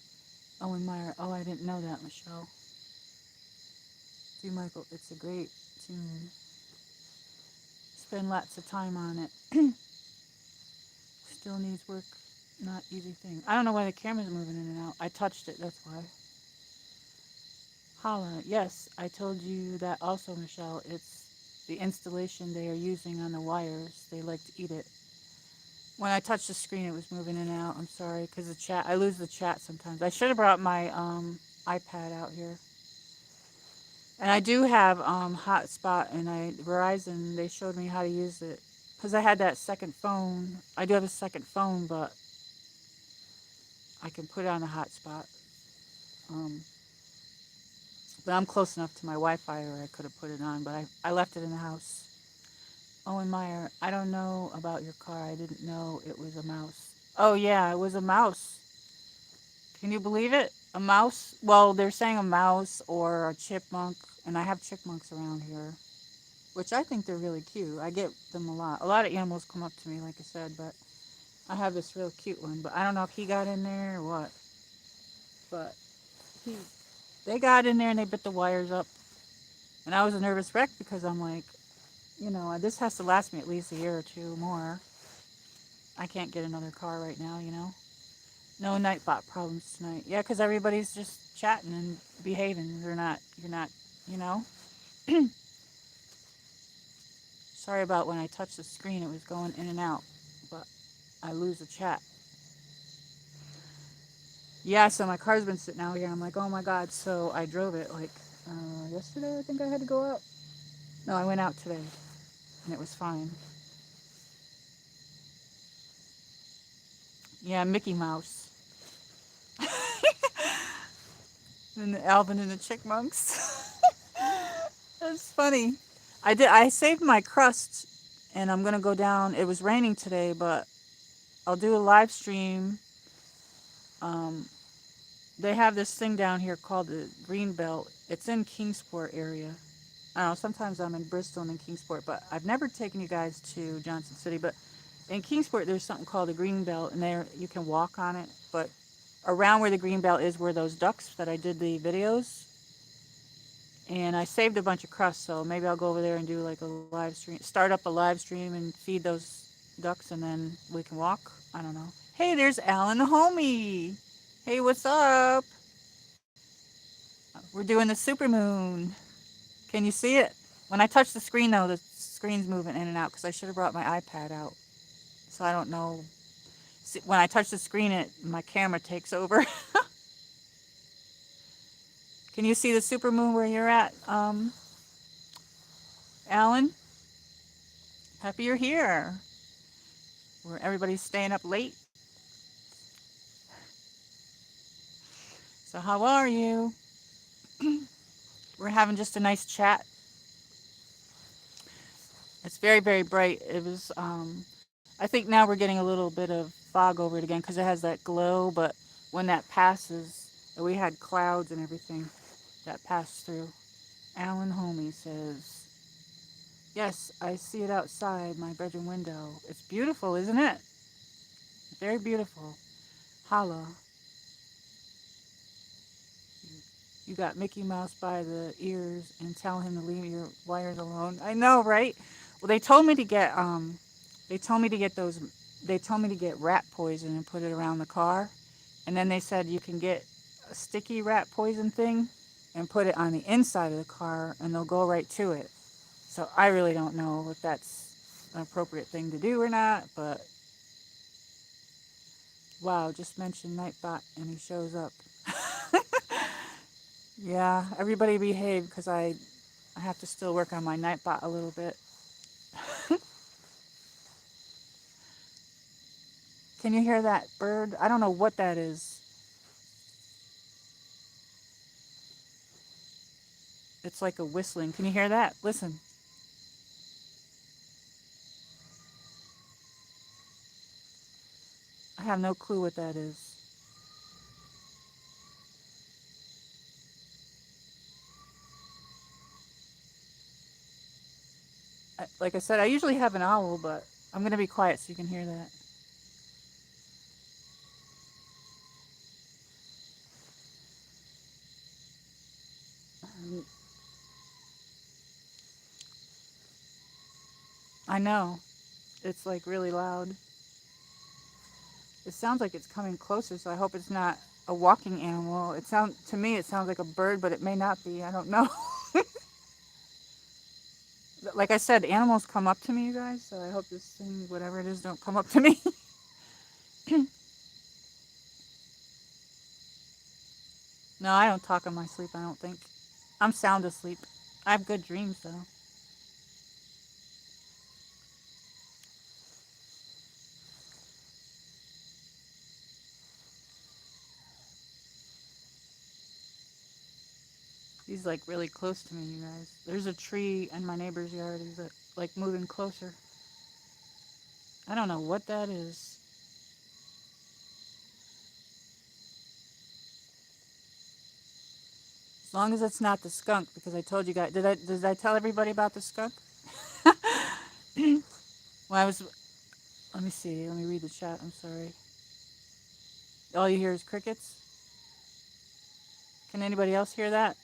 Owen Meyer. Oh, I didn't know that, Michelle. Do Michael, it's a great tune. Spend lots of time on it. Still needs work. Not easy thing. I don't know why the camera's moving in and out. I touched it, that's why. Holla. Yes, I told you that also, Michelle. It's the installation they are using on the wires. They like to eat it. When I touched the screen, it was moving in and out. I'm sorry, because the chat, I lose the chat sometimes. I should have brought my iPad out here. And I do have hotspot, and Verizon, they showed me how to use it. Because I had that second phone. I do have a second phone, but I can put it on a hotspot. Um, but I'm close enough to my Wi-Fi where I could have put it on, but I left it in the house. Owen Meyer, I don't know about your car. I didn't know it was a mouse. Oh, yeah, it was a mouse. Can you believe it? A mouse? Well, they're saying a mouse or a chipmunk, and I have chipmunks around here, which I think they're really cute. I get them a lot. A lot of animals come up to me, like I said, but I have this real cute one. But I don't know if he got in there or what. But he, they got in there and they bit the wires up, and I was a nervous wreck because I'm like, this has to last me at least a year or two more. I can't get another car right now. No nightbot problems tonight. Yeah, because everybody's just chatting and behaving. You're not, you know? Sorry about when I touched the screen, it was going in and out, but I lose the chat. Yeah, so my car's been sitting out here. I'm like, oh my God. So I drove it like yesterday, I think I had to go out. No, I went out today and it was fine. Yeah, Mickey Mouse. And the Alvin and the Chickmunks. That's funny. I saved my crust and I'm gonna go down. It was raining today, but I'll do a live stream. Um, they have this thing down here called the Green Belt. It's in Kingsport area. I don't know, sometimes I'm in Bristol and in Kingsport, but I've never taken you guys to Johnson City. But in Kingsport, there's something called the Green Belt, and there you can walk on it. But around where the Green Belt is, where those ducks that I did the videos, and I saved a bunch of crusts, so maybe I'll go over there and do like a live stream, start up a live stream and feed those ducks, and then we can walk. I don't know. Hey, there's Alan, the homie. Hey, what's up? We're doing the supermoon. Can you see it? When I touch the screen, though, the screen's moving in and out because I should have brought my iPad out. So I don't know. See, when I touch the screen, my camera takes over. Can you see the supermoon where you're at, Alan? Happy you're here. Where everybody's staying up late. So how are you? We're having just a nice chat. It's very, very bright. It was, I think now we're getting a little bit of fog over it again because it has that glow, but when that passes, we had clouds and everything that passed through. Alan Homey says, yes, I see it outside my bedroom window. It's beautiful, isn't it? Very beautiful. Holla. You got Mickey Mouse by the ears and tell him to leave your wires alone. I know, right? Well, they told me to get those, they told me to get rat poison and put it around the car. And then they said you can get a sticky rat poison thing and put it on the inside of the car and they'll go right to it. So I really don't know if that's an appropriate thing to do or not, but wow, just mentioned Nightbot and he shows up. Yeah, everybody behave because I have to still work on my Nightbot a little bit. Can you hear that bird? I don't know what that is. It's like a whistling. Can you hear that? Listen. I have no clue what that is. Like I said, I usually have an owl, but I'm gonna be quiet so you can hear that. I know it's like really loud. It sounds like it's coming closer, so I hope it's not a walking animal. It sound to me it sounds like a bird, but it may not be. I don't know. Like I said, animals come up to me, you guys. So I hope this thing, whatever it is, don't come up to me. No, I don't talk in my sleep. I don't think. I'm sound asleep. I have good dreams though. He's like really close to me, you guys. There's a tree in my neighbor's yard. He's like moving closer. I don't know what that is. As long as it's not the skunk, because I told you guys. Did I tell everybody about the skunk? Well, I was. Let me see. Let me read the chat. I'm sorry. All you hear is crickets. Can anybody else hear that?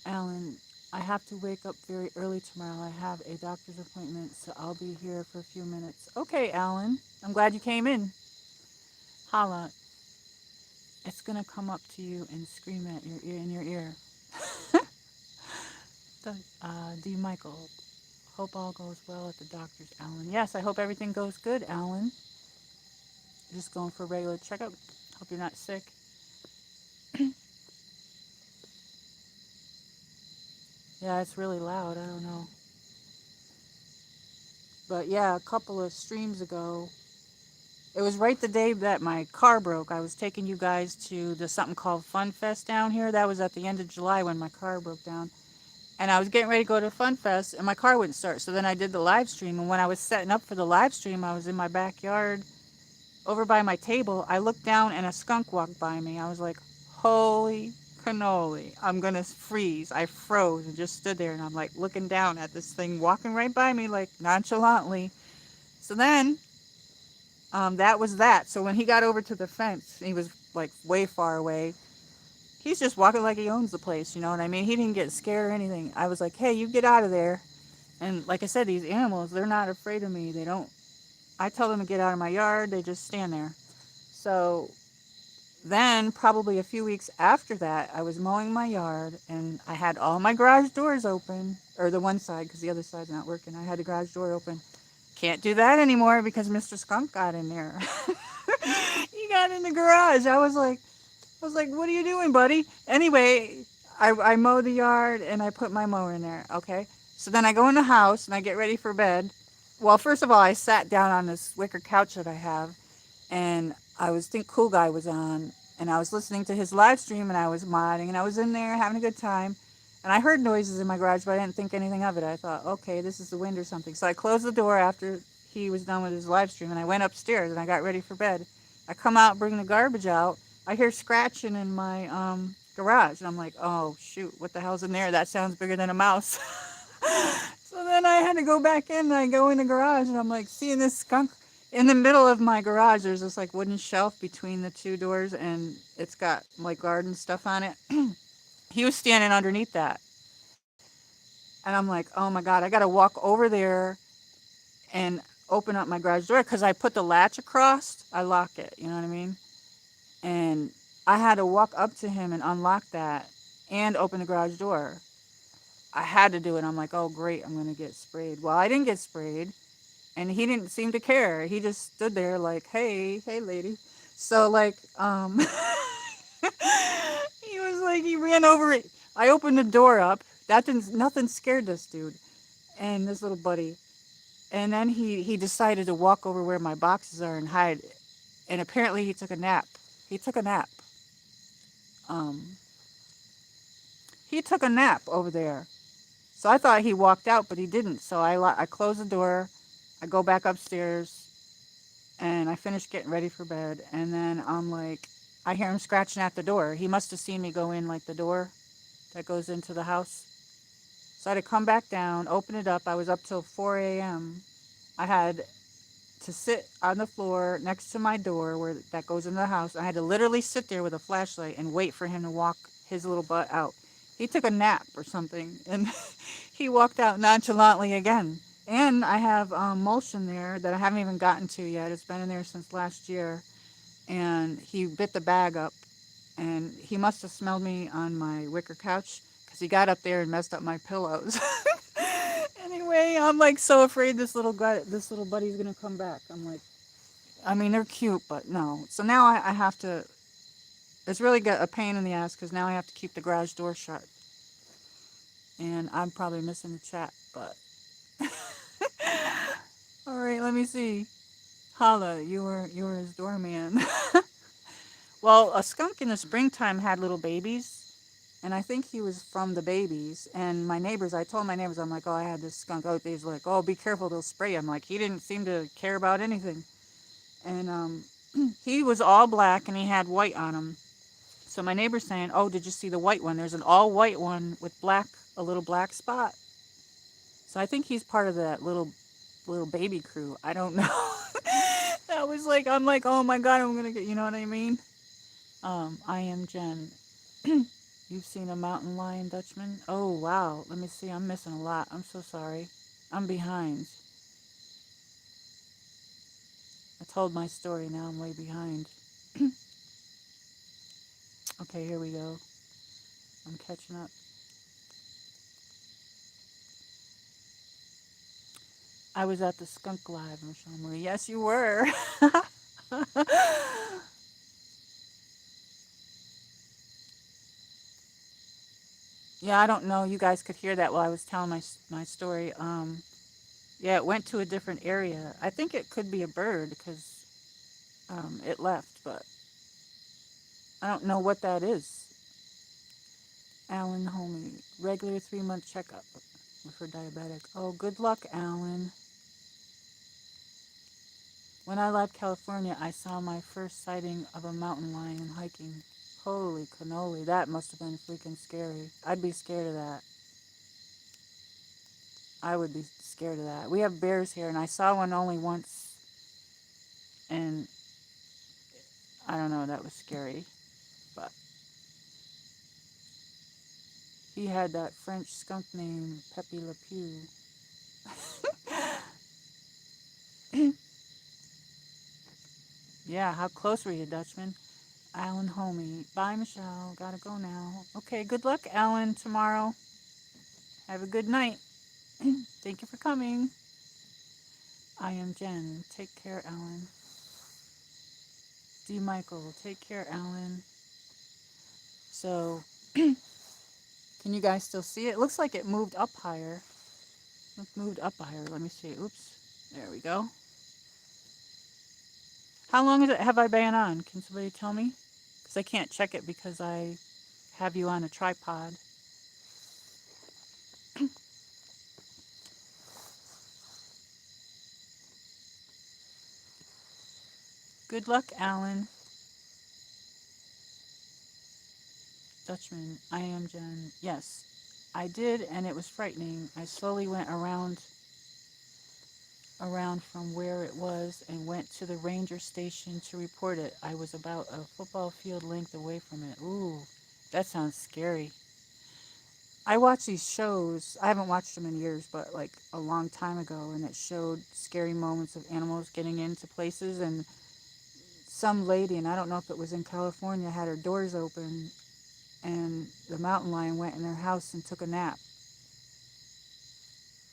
Alan, I have to wake up very early tomorrow. I have a doctor's appointment, so I'll be here for a few minutes. Okay, Alan. I'm glad you came in. Holla. It's gonna come up to you and scream at your ear in your ear. D. Michael. Hope all goes well at the doctor's, Alan. Yes, I hope everything goes good, Alan. Just going for a regular checkup. Hope you're not sick. Yeah, it's really loud. I don't know. But yeah, a couple of streams ago, it was right the day that my car broke. I was taking you guys to the something called Fun Fest down here. That was at the end of July when my car broke down. And I was getting ready to go to Fun Fest, and my car wouldn't start. So then I did the live stream. And when I was setting up for the live stream, I was in my backyard over by my table. I looked down, and a skunk walked by me. I was like, holy cannoli, I'm going to freeze. I froze and just stood there, and I'm like looking down at this thing walking right by me, like nonchalantly. So then that was that. So when he got over to the fence, he was like way far away. He's just walking like he owns the place, you know what I mean? He didn't get scared or anything. I was like, hey, you get out of there. And like I said, these animals, they're not afraid of me. They don't, I tell them to get out of my yard, they just stand there. So then, probably a few weeks after that, I was mowing my yard and I had all my garage doors open, or the one side, because the other side's not working. I had the garage door open. Can't do that anymore because Mr. Skunk got in there. He got in the garage. I was like, what are you doing, buddy? Anyway, I mow the yard and I put my mower in there. Okay. So then I go in the house and I get ready for bed. Well, first of all, I sat down on this wicker couch that I have, and I was think Cool Guy was on, and I was listening to his live stream, and I was modding, and I was in there having a good time, and I heard noises in my garage, but I didn't think anything of it. I thought, okay, this is the wind or something. So I closed the door after he was done with his live stream, and I went upstairs and I got ready for bed. I come out, bring the garbage out. I hear scratching in my garage, and I'm like, oh shoot, what the hell's in there? That sounds bigger than a mouse. So then I had to go back in, and I go in the garage, and I'm like seeing this skunk in the middle of my garage. There's this like wooden shelf between the two doors, and it's got like garden stuff on it. He was standing underneath that, and I'm like, oh my god, I gotta walk over there and open up my garage door because I put the latch across. I lock it, you know what I mean? And I had to walk up to him and unlock that and open the garage door. I had to do it. I'm like, oh great, I'm gonna get sprayed. Well, I didn't get sprayed, and he didn't seem to care. He just stood there like, hey, hey, lady. So like, he was like, he ran over it. I opened the door up. That didn't, nothing scared this dude and this little buddy. And then he decided to walk over where my boxes are and hide. And apparently he took a nap. He took a nap. Um, he took a nap over there. So I thought he walked out, but he didn't. So I closed the door. I go back upstairs and I finished getting ready for bed. And then I'm like, I hear him scratching at the door. He must have seen me go in like the door that goes into the house. So I had to come back down, open it up. I was up till 4 a.m. I had to sit on the floor next to my door where that goes into the house. I had to literally sit there with a flashlight and wait for him to walk his little butt out. He took a nap or something and he walked out nonchalantly again. And I have mulch in there that I haven't even gotten to yet. It's been in there since last year. And he bit the bag up and he must have smelled me on my wicker couch because he got up there and messed up my pillows. Anyway, I'm like so afraid this little buddy's gonna come back. I'm like, I mean, they're cute, but no. So now I have to. It's really got a pain in the ass because now I have to keep the garage door shut, and I'm probably missing the chat. But all right, let me see. Holla, you were his doorman. Well, a skunk in the springtime had little babies, and I think he was from the babies. And my neighbors, I told my neighbors, I'm like, oh, I had this skunk. Oh, they's like, oh, be careful, they'll spray you. I'm like, he didn't seem to care about anything. And he was all black and he had white on him. So my neighbor's saying, oh, did you see the white one? There's an all white one with black, a little black spot. So I think he's part of that little baby crew. I don't know. That was like, I'm like, oh my God, I'm going to get, you know what I mean? I am Jen. You've seen a mountain lion, Dutchman? Oh, wow. Let me see. I'm missing a lot. I'm so sorry. I'm behind. I told my story. Now I'm way behind. Okay, here we go. I'm catching up. I was at the Skunk Live, Michelle Marie. Yes, you were. Yeah, I don't know. You guys could hear that while I was telling my story. Yeah, it went to a different area. I think it could be a bird because it left, but I don't know what that is. Alan Homey, regular 3-month checkup for diabetic. Oh, good luck, Alan. When I left California, I saw my first sighting of a mountain lion hiking. Holy cannoli, that must have been freaking scary. I'd be scared of that. I would be scared of that. We have bears here, and I saw one only once, and I don't know, that was scary. But he had that French skunk named Pepe Le Pew. Yeah, how close were you, Dutchman? Alan Homey. Bye, Michelle. Gotta go now. Okay, good luck, Alan, tomorrow. Have a good night. Thank you for coming. I am Jen. Take care, Alan. D. Michael. Take care, Alan. So, can you guys still see it? It looks like it moved up higher. It moved up higher. Let me see. Oops. There we go. How long have I been on? Can somebody tell me? Because I can't check it because I have you on a tripod. Good luck, Alan. Dutchman, I am Jen. Yes, I did, and it was frightening. I slowly went around from where it was and went to the ranger station to report it. I was about a football field length away from it. Ooh, that sounds scary. I watch these shows. I haven't watched them in years, but like a long time ago, and it showed scary moments of animals getting into places. And some lady, and I don't know if it was in California, had her doors open, and the mountain lion went in her house and took a nap.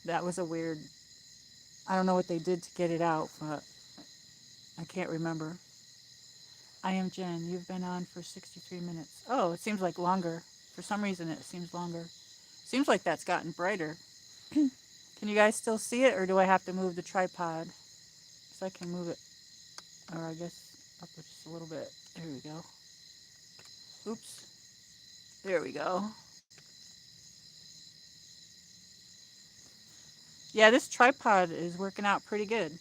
That was a weird. I don't know what they did to get it out, but I can't remember. I am Jen. You've been on for 63 minutes. Oh, it seems like longer. For some reason, it seems longer. Seems like that's gotten brighter. Can you guys still see it, or do I have to move the tripod? So I can move it, or I guess up just a little bit. There we go. Oops. There we go. Yeah, this tripod is working out pretty good.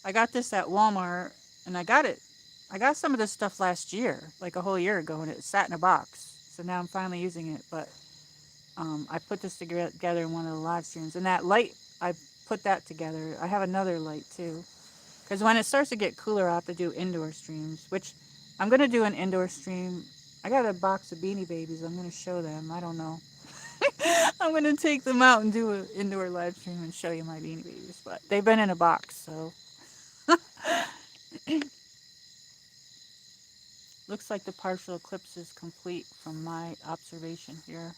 I got this at Walmart, and I got it. I got some of this stuff last year, like a whole year ago, and it sat in a box. So now I'm finally using it. But I put this together in one of the live streams, and that light, I put that together. I have another light too, because when it starts to get cooler, I have to do indoor streams, which I'm gonna do an indoor stream. I got a box of Beanie Babies. I'm gonna show them. I don't know. I'm gonna take them out and do an indoor live stream and show you my Beanie Babies, but they've been in a box, so looks like the partial eclipse is complete from my observation here.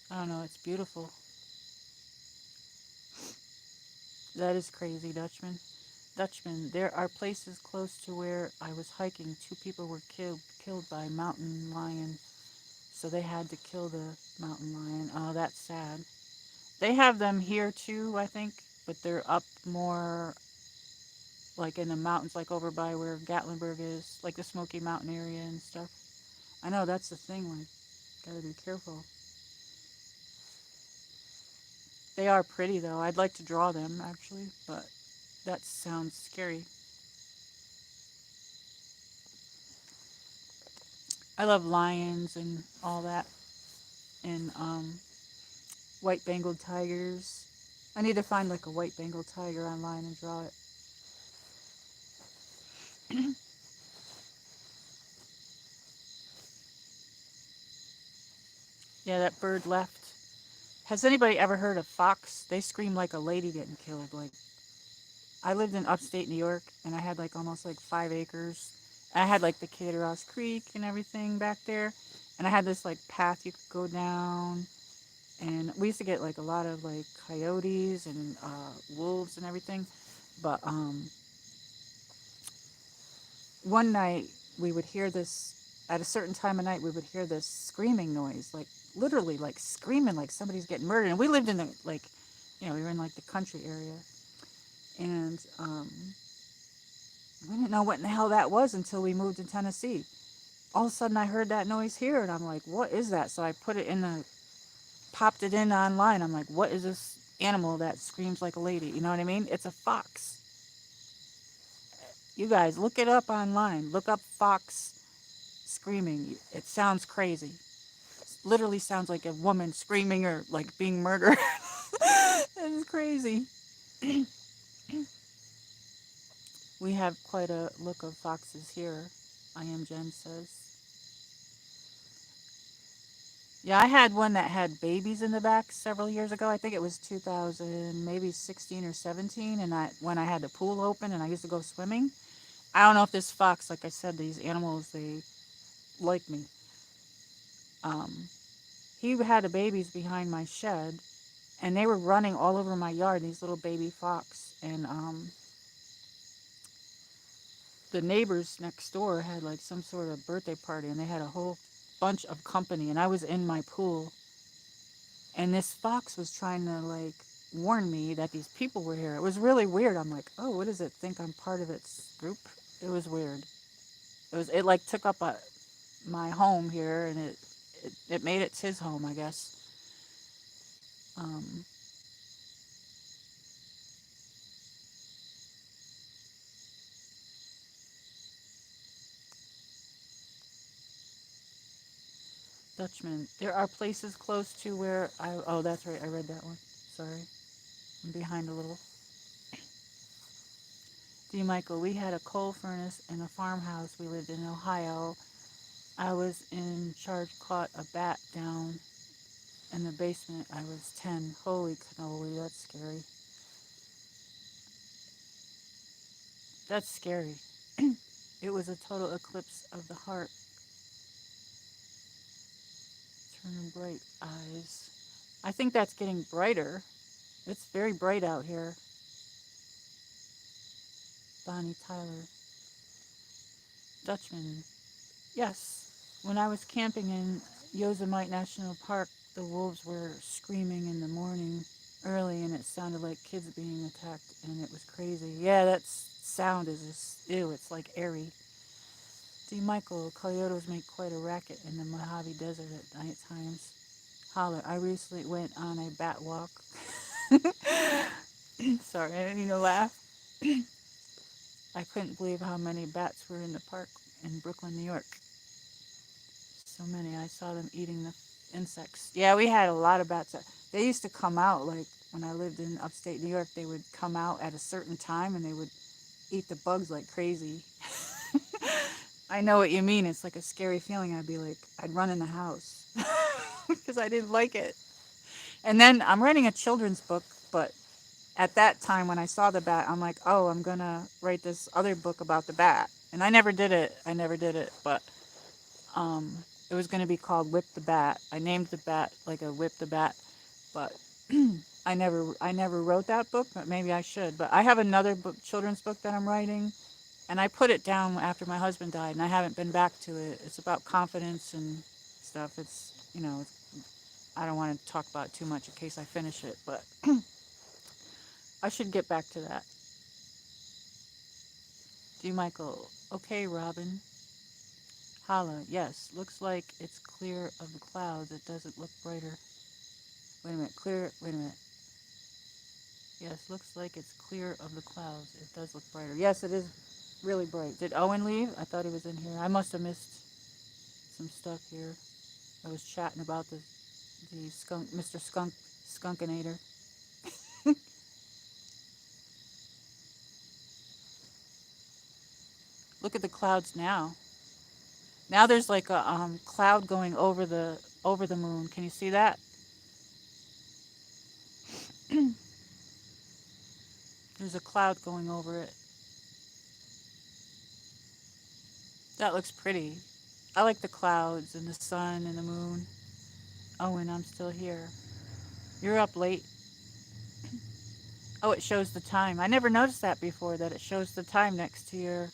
I don't know. It's beautiful. That is crazy, Dutchman. Dutchman, there are places close to where I was hiking. Two people were killed by mountain lion, so they had to kill the mountain lion. Oh, that's sad. They have them here too, I think, but they're up more like in the mountains, like over by where Gatlinburg is, like the Smoky Mountain area and stuff. I know that's the thing. Like, gotta be careful. They are pretty though. I'd like to draw them actually, but that sounds scary. I love lions and all that, and white Bengal tigers. I need to find like a white Bengal tiger online and draw it. Yeah, that bird left. Has anybody ever heard of fox? They scream like a lady getting killed. Like, I lived in upstate New York, and I had like almost like 5 acres. I had like the Cateros Creek and everything back there, and I had this like path you could go down. And we used to get like a lot of like coyotes and wolves and everything. But one night we would hear this at a certain time of night. We would hear this screaming noise, like literally like screaming, like somebody's getting murdered. And we lived in the like, we were in like the country area, and we didn't know what in the hell that was until we moved to Tennessee. All of a sudden, I heard that noise here, and I'm like, "What is that?" So I put it in the, popped it in online. I'm like, "What is this animal that screams like a lady?" You know what I mean? It's a fox. You guys, look it up online. Look up fox screaming. It sounds crazy. It literally sounds like a woman screaming or like being murdered. It's crazy. We have quite a look of foxes here. I am Jen says. Yeah, I had one that had babies in the back several years ago. I think it was 2000, maybe 16 or 17, and when I had the pool open and I used to go swimming. I don't know if this fox, like I said, these animals, they like me. Um, he had the babies behind my shed, and they were running all over my yard, these little baby fox. And the neighbors next door had like some sort of birthday party, and they had a whole bunch of company, and I was in my pool, and this fox was trying to like warn me that these people were here. It was really weird. I'm like, oh, what does it think I'm part of its group? It was weird. It like took up my home here, and it made it his home, I guess. Um, Dutchman. There are places close to where I. Oh, that's right. I read that one. Sorry, I'm behind a little. D. Michael, we had a coal furnace in a farmhouse we lived in Ohio. I was in charge, caught a bat down in the basement. I was 10. Holy cannoli, that's scary. That's scary. It was a total eclipse of the heart. Turning bright eyes. I think that's getting brighter. It's very bright out here. Bonnie Tyler. Dutchman. Yes. When I was camping in Yosemite National Park, the wolves were screaming in the morning early, and it sounded like kids being attacked, and it was crazy. Yeah, that sound is just, ew, it's like airy. D. Michael, coyotes make quite a racket in the Mojave Desert at night times. Holler, I recently went on a bat walk. Sorry, I didn't mean to laugh. I couldn't believe how many bats were in the park in Brooklyn, New York. so many. I saw them eating the insects. Yeah, we had a lot of bats. They used to come out, like when I lived in upstate New York, they would come out at a certain time and they would eat the bugs like crazy. I know what you mean. It's like a scary feeling. I'd be like, I'd run in the house because I didn't like it. And then I'm writing a children's book, but at that time when I saw the bat, I'm like, oh, I'm gonna write this other book about the bat. And I never did it. I never did it, but um, it was gonna be called Whip the Bat. I named the bat like a Whip the Bat, but I never wrote that book. But maybe I should. But I have another book, children's book that I'm writing, and I put it down after my husband died, and I haven't been back to it. It's about confidence and stuff. I don't want to talk about it too much in case I finish it, but I should get back to that. D. Michael. Okay, Robin. Holla. Yes. Looks like it's clear of the clouds. It doesn't look brighter. Wait a minute. Clear. Wait a minute. Yes. Looks like it's clear of the clouds. It does look brighter. Yes, it is really bright. Did Owen leave? I thought he was in here. I must have missed some stuff here. I was chatting about the skunk, Mr. Skunkinator. Look at the clouds now. Now there's like a cloud going over the moon. Can you see that? There's a cloud going over it. That looks pretty. I like the clouds and the sun and the moon. Oh, and I'm still here. You're up late. Oh, it shows the time. I never noticed that before, that it shows the time next to your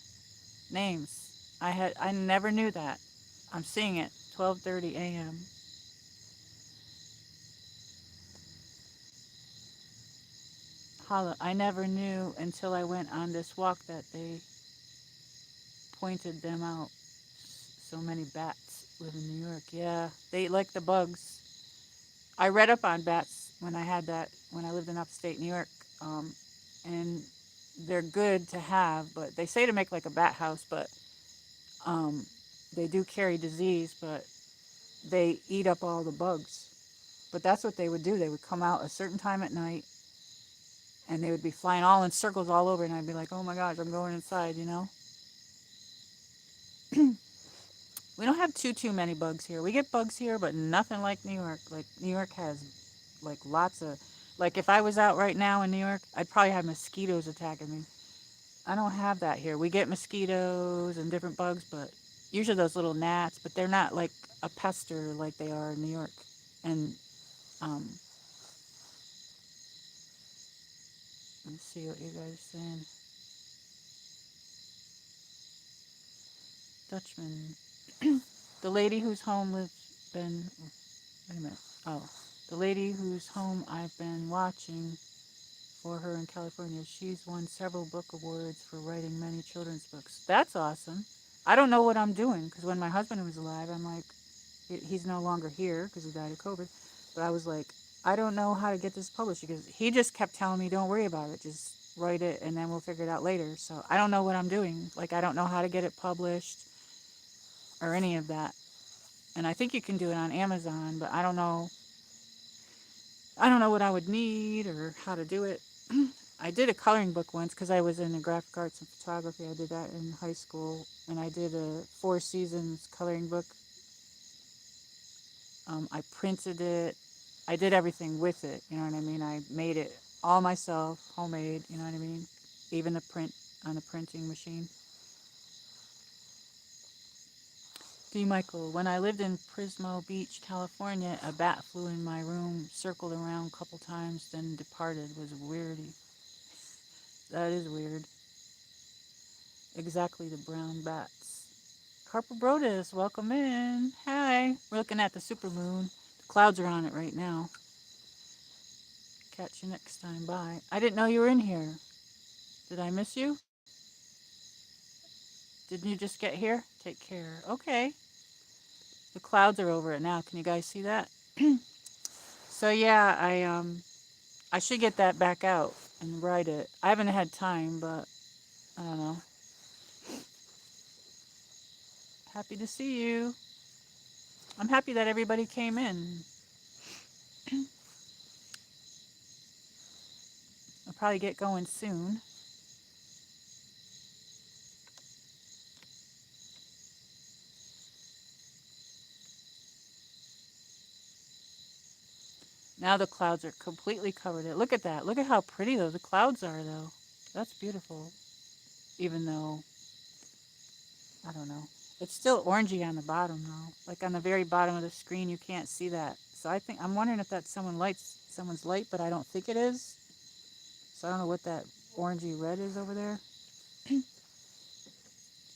names. I never knew that. I'm seeing it. 12:30 a.m. Holla. I never knew until I went on this walk that they pointed them out. So many bats live in New York. Yeah, they like the bugs. I read up on bats when I lived in upstate New York, um, and they're good to have. But they say to make like a bat house, but um, they do carry disease. But they eat up all the bugs. But that's what they would do. They would come out a certain time at night, and they would be flying all in circles all over, and I'd be like, oh my gosh, I'm going inside, you know. We don't have too many bugs here. We get bugs here, but nothing like New York. Like New York has like lots of, like if I was out right now in New York, I'd probably have mosquitoes attacking me. I don't have that here. We get mosquitoes and different bugs, but usually those little gnats, but they're not like a pester like they are in New York. And um, let's see what you guys are saying. Dutchman. The lady whose home lives been, wait a minute. Oh, the lady whose home I've been watching for her in California. She's won several book awards for writing many children's books. That's awesome. I don't know what I'm doing because when my husband was alive, I'm like, he's no longer here because he died of COVID. But I was like, I don't know how to get this published because he just kept telling me, don't worry about it. Just write it and then we'll figure it out later. So I don't know what I'm doing. Like, I don't know how to get it published or any of that. And I think you can do it on Amazon, but I don't know. I don't know what I would need or how to do it. I did a coloring book once because I was in the graphic arts and photography. I did that in high school, and I did a Four Seasons coloring book. I printed it. I did everything with it. You know what I mean? I made it all myself, homemade. You know what I mean? Even the print on the printing machine. D. Michael, when I lived in Prismo Beach, California, a bat flew in my room, circled around a couple times, then departed. It was weirdy. That is weird. Exactly, the brown bats. Carper Brodus, welcome in. Hi. We're looking at the supermoon. The clouds are on it right now. Catch you next time. Bye. I didn't know you were in here. Did I miss you? Didn't you just get here? Take care. Okay. The clouds are over it now. Can you guys see that? So yeah, I should get that back out and write it. I haven't had time, but I don't know. Happy to see you. I'm happy that everybody came in. I'll probably get going soon. Now the clouds are completely covered. Look at that. Look at how pretty those clouds are, though. That's beautiful. Even though, I don't know. It's still orangey on the bottom, though. Like on the very bottom of the screen, you can't see that. So I'm wondering if that's someone's light, but I don't think it is. So I don't know what that orangey red is over there.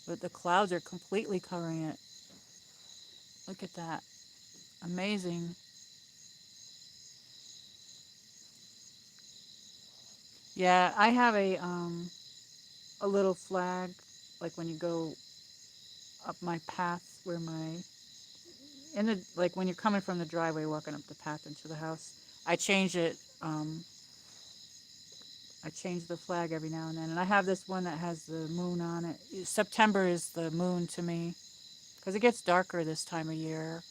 But the clouds are completely covering it. Look at that. Amazing. Yeah, I have a little flag, like when you go up my path where my in the like when you're coming from the driveway walking up the path into the house. I change it. I change the flag every now and then, and I have this one that has the moon on it. September is the moon to me because it gets darker this time of year,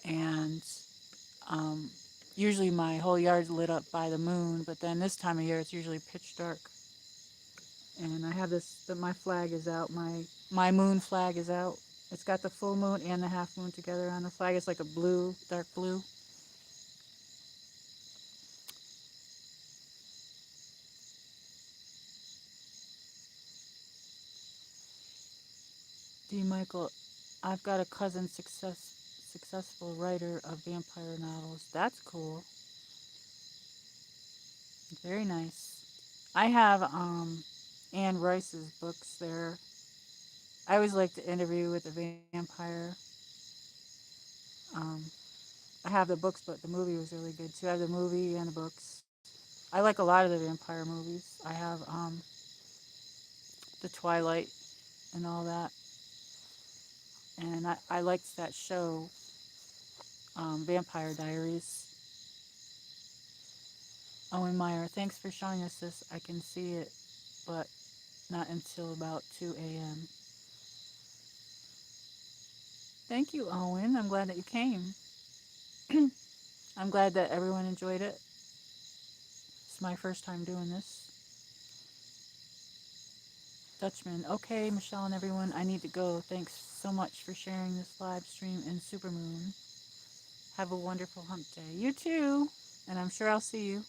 and um, usually my whole yard's lit up by the moon. But then this time of year, it's usually pitch dark. And I have this. My flag is out. My moon flag is out. It's got the full moon and the half moon together on the flag. It's like a blue, dark blue. D. Michael, I've got a cousin successful writer of vampire novels. That's cool. Very nice. I have Anne Rice's books there. I always like to interview with the vampire. Um, I have the books, but the movie was really good too. I have the movie and the books. I like a lot of the vampire movies. I have the Twilight and all that, and I liked that show, Vampire Diaries. Owen Meyer, thanks for showing us this. I can see it, but not until about 2 a.m. Thank you, Owen. I'm glad that you came. I'm glad that everyone enjoyed it. It's my first time doing this. Dutchman, okay, Michelle and everyone, I need to go. Thanks so much for sharing this live stream in Supermoon. Have a wonderful hump day. You too. And I'm sure I'll see you.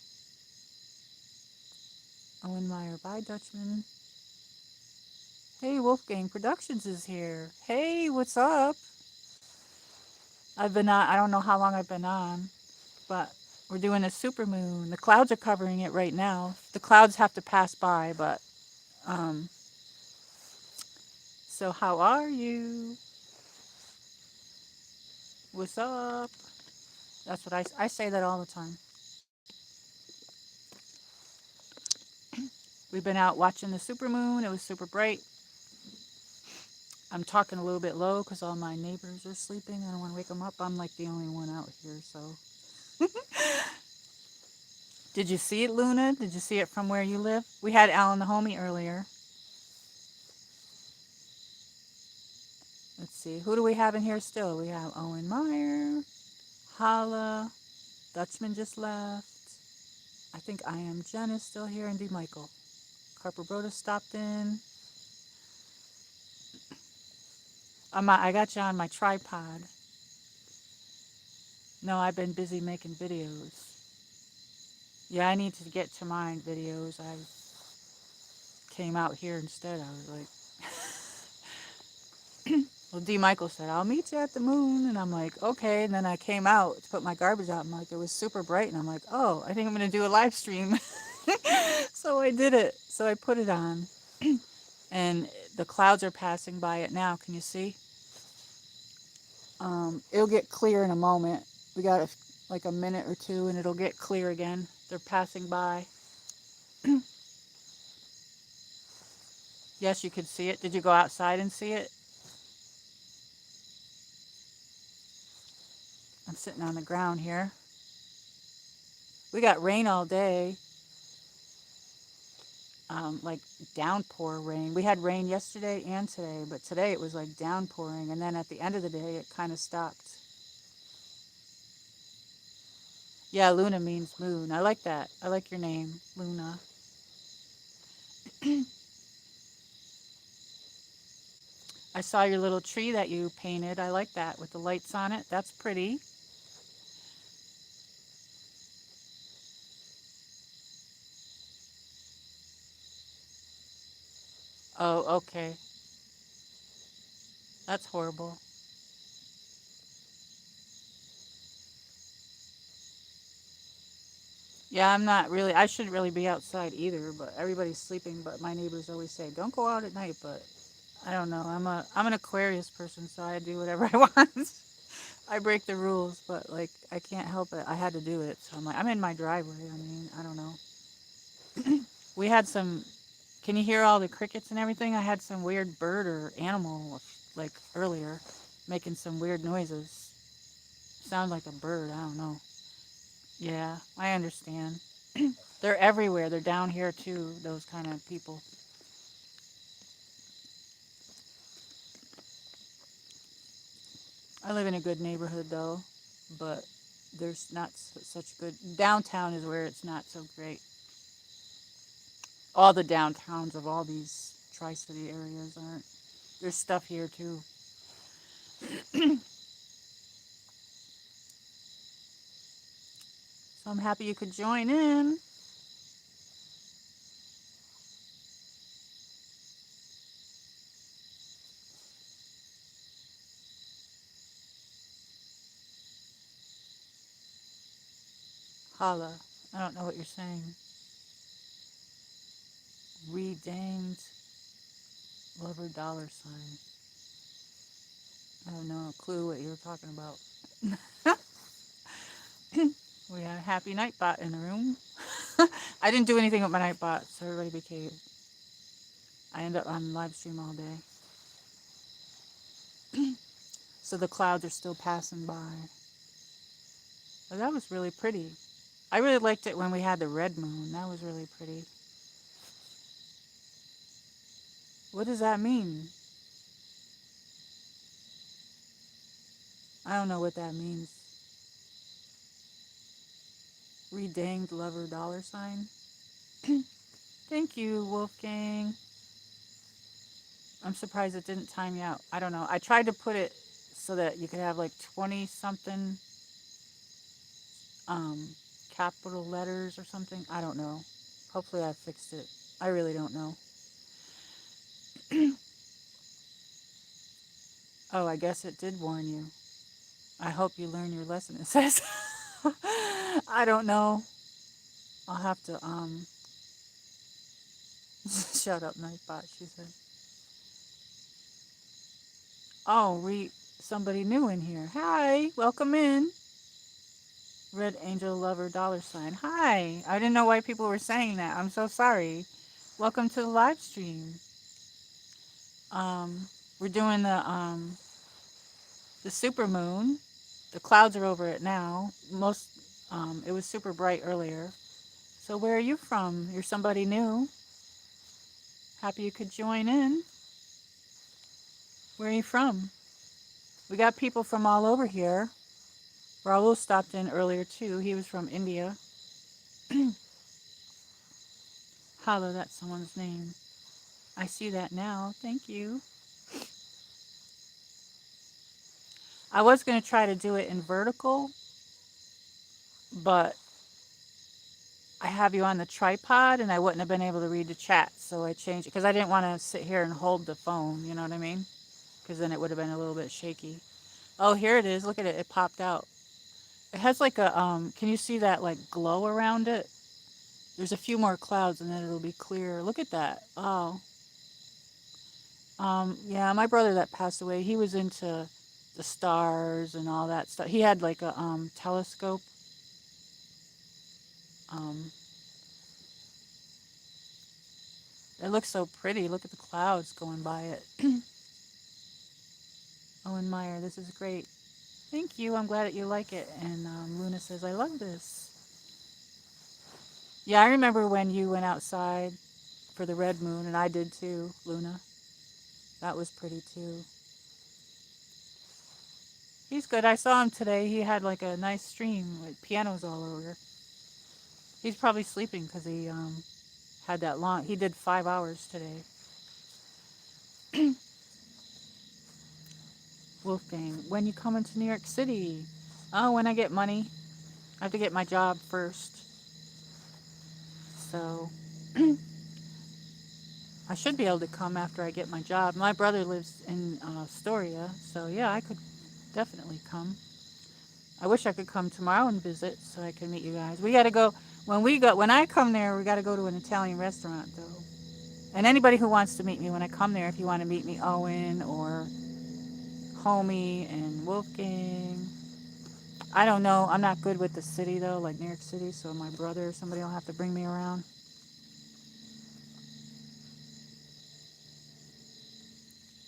Owen Meyer, bye, Dutchman. Hey, Wolfgang Productions is here. Hey, what's up? I've been on, I don't know how long I've been on, but we're doing a supermoon. The clouds are covering it right now. The clouds have to pass by, but um so how are you? What's up? That's what I say that all the time. We've been out watching the supermoon. It was super bright. I'm talking a little bit low because all my neighbors are sleeping. I don't want to wake them up. I'm like the only one out here, so. Did you see it, Luna? Did you see it from where you live? We had Alan the homie earlier. Let's see. Who do we have in here still? We have Owen Meyer, Hala, Dutchman just left. I think I am Jen is still here and D. Michael. Carper Broda stopped in. I got you on my tripod. No, I've been busy making videos. Yeah, I need to get to my videos. I came out here instead. I was like, well, D. Michael said, I'll meet you at the moon. And I'm like, okay. And then I came out to put my garbage out. And like, it was super bright. And I'm like, oh, I think I'm going to do a live stream. So I did it. So I put it on. And the clouds are passing by it now. Can you see? It'll get clear in a moment. We got like a minute or two and it'll get clear again. They're passing by. Yes, you could see it. Did you go outside and see it? I'm sitting on the ground here. We got rain all day. like downpour rain. We had rain yesterday and today, but today it was like downpouring, and then at the end of the day it kind of stopped. Yeah, Luna means moon. I like that. I like your name, Luna. I saw your little tree that you painted. I like that with the lights on it. That's pretty. Oh, okay. That's horrible. Yeah, I'm not really. I shouldn't really be outside either, but everybody's sleeping. But my neighbors always say, "Don't go out at night." But I don't know. I'm an Aquarius person, so I do whatever I want. I break the rules, but like I can't help it. I had to do it, so I'm like, I'm in my driveway. I mean, I don't know. We had some. Can you hear all the crickets and everything? I had some weird bird or animal like earlier, making some weird noises. Sound like a bird. I don't know. Yeah, I understand. They're everywhere. They're down here too. Those kind of people. I live in a good neighborhood though, but there's not such good. Downtown is where it's not so great. All the downtowns of all these Tri-City areas aren't. There's stuff here too. So I'm happy you could join in. Holla. I don't know what you're saying. Redanged lover dollar sign. I have no clue what you're talking about. We had a happy Nightbot in the room. I didn't do anything with my Nightbot, so everybody behave. I end up on live stream all day. So the clouds are still passing by. But that was really pretty. I really liked it when we had the red moon. That was really pretty. What does that mean? I don't know what that means. Redanged lover dollar sign. Thank you, Wolfgang. I'm surprised it didn't time you out. I don't know. I tried to put it so that you could have like 20 something um, capital letters or something. I don't know. Hopefully I fixed it. I really don't know. Oh, I guess it did warn you. I hope you learn your lesson, it says. I don't know. I'll have to shut up, Nightbot, she said. Oh, somebody new in here. Hi, welcome in. Red Angel Lover dollar sign. Hi. I didn't know why people were saying that. I'm so sorry. Welcome to the live stream. Um, we're doing the supermoon. The clouds are over it now. It was super bright earlier. So where are you from? You're somebody new. Happy you could join in. Where are you from? We got people from all over here. Raul stopped in earlier too. He was from India. Holla, that's someone's name. I see that now. Thank you. I was going to try to do it in vertical, but I have you on the tripod and I wouldn't have been able to read the chat. So I changed it because I didn't want to sit here and hold the phone. You know what I mean? Because then it would have been a little bit shaky. Oh, here it is. Look at it. It popped out. It has like a, can you see that like glow around it? There's a few more clouds and then it'll be clear. Look at that. Oh, yeah, my brother that passed away, he was into the stars and all that stuff. He had like a telescope. Um, it looks so pretty. Look at the clouds going by it. Owen Meyer, this is great. Thank you. I'm glad that you like it. And Luna says, I love this. Yeah, I remember when you went outside for for the red moon, and I did too, Luna. That was pretty too. He's good. I saw him today. He had like a nice stream with pianos all over. He's probably sleeping because he had that long. He did 5 hours today. Wolfgang, when you come into New York City? Oh, when I get money. I have to get my job first. So I should be able to come after I get my job. My brother lives in Astoria, so yeah, I could definitely come. I wish I could come tomorrow and visit so I can meet you guys. We got to go when I come there. We got to go to an Italian restaurant though. And anybody who wants to meet me when I come there, if you want to meet me, Owen or Homie and Wolfgang. I don't know. I'm not good with the city though, like New York City. So my brother or somebody will have to bring me around.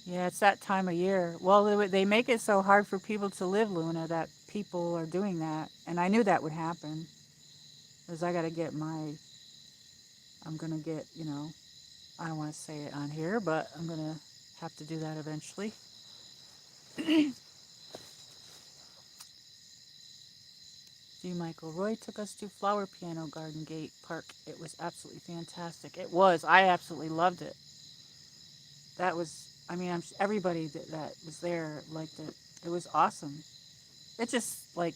Yeah, it's that time of year. Well, they make it so hard for people to live, Luna, that people are doing that. And I knew that would happen. Because I got to get my, I'm going to get, I don't want to say it on here, but I'm going to have to do that eventually. G. Michael Roy took us to Flower Piano Garden Gate Park. It was absolutely fantastic. It was. I absolutely loved it. That was, I mean, everybody that was there liked it. It was awesome. It just, like,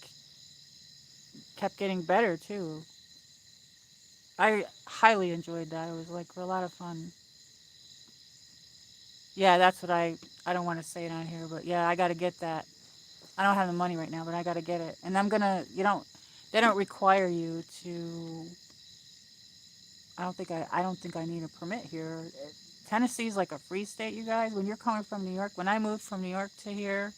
kept getting better, too. I highly enjoyed that. It was, like, a lot of fun. Yeah, that's what I don't want to say it on here, but yeah, I got to get that. I don't have the money right now, but I got to get it. And I'm going to, they don't require you to, I don't think I need a permit here. Tennessee's like a free state, you guys. When you're coming from New York, when I moved from New York to here,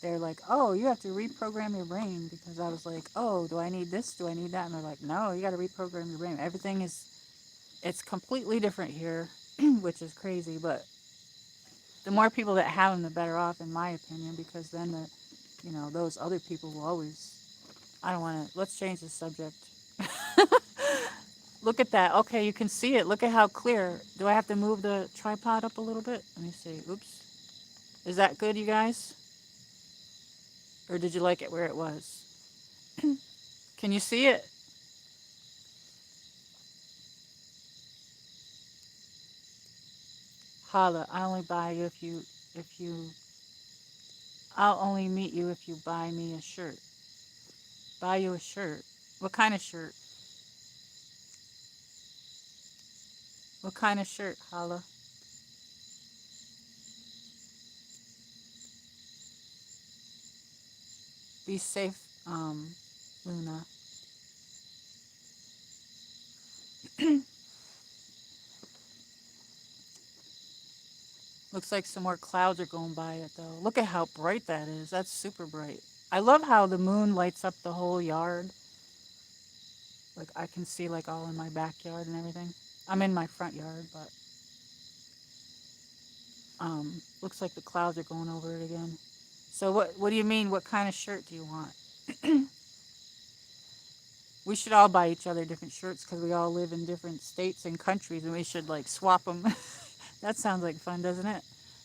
they're like, oh, you have to reprogram your brain because I was like, oh, do I need this? Do I need that? And they're like, no, you got to reprogram your brain. Everything it's completely different here, which is crazy. But the more people that have them, the better off, in my opinion, because then those other people will always. I don't want to. Let's change the subject. Look at that. Okay, you can see it. Look at how clear. Do I have to move the tripod up a little bit? Let me see. Oops. Is that good, you guys? Or did you like it where it was? Can you see it? Holla. I only buy you if you I'll only meet you if you buy me a shirt. Buy you a shirt. What kind of shirt? What kind of shirt, Holla? Be safe, Luna. Looks like some more clouds are going by it though. Look at how bright that is. That's super bright. I love how the moon lights up the whole yard. Like I can see like all in my backyard and everything. I'm in my front yard, but looks like the clouds are going over it again. So what do you mean? What kind of shirt do you want? We should all buy each other different shirts because we all live in different states and countries, and we should like swap them. That sounds like fun, doesn't it?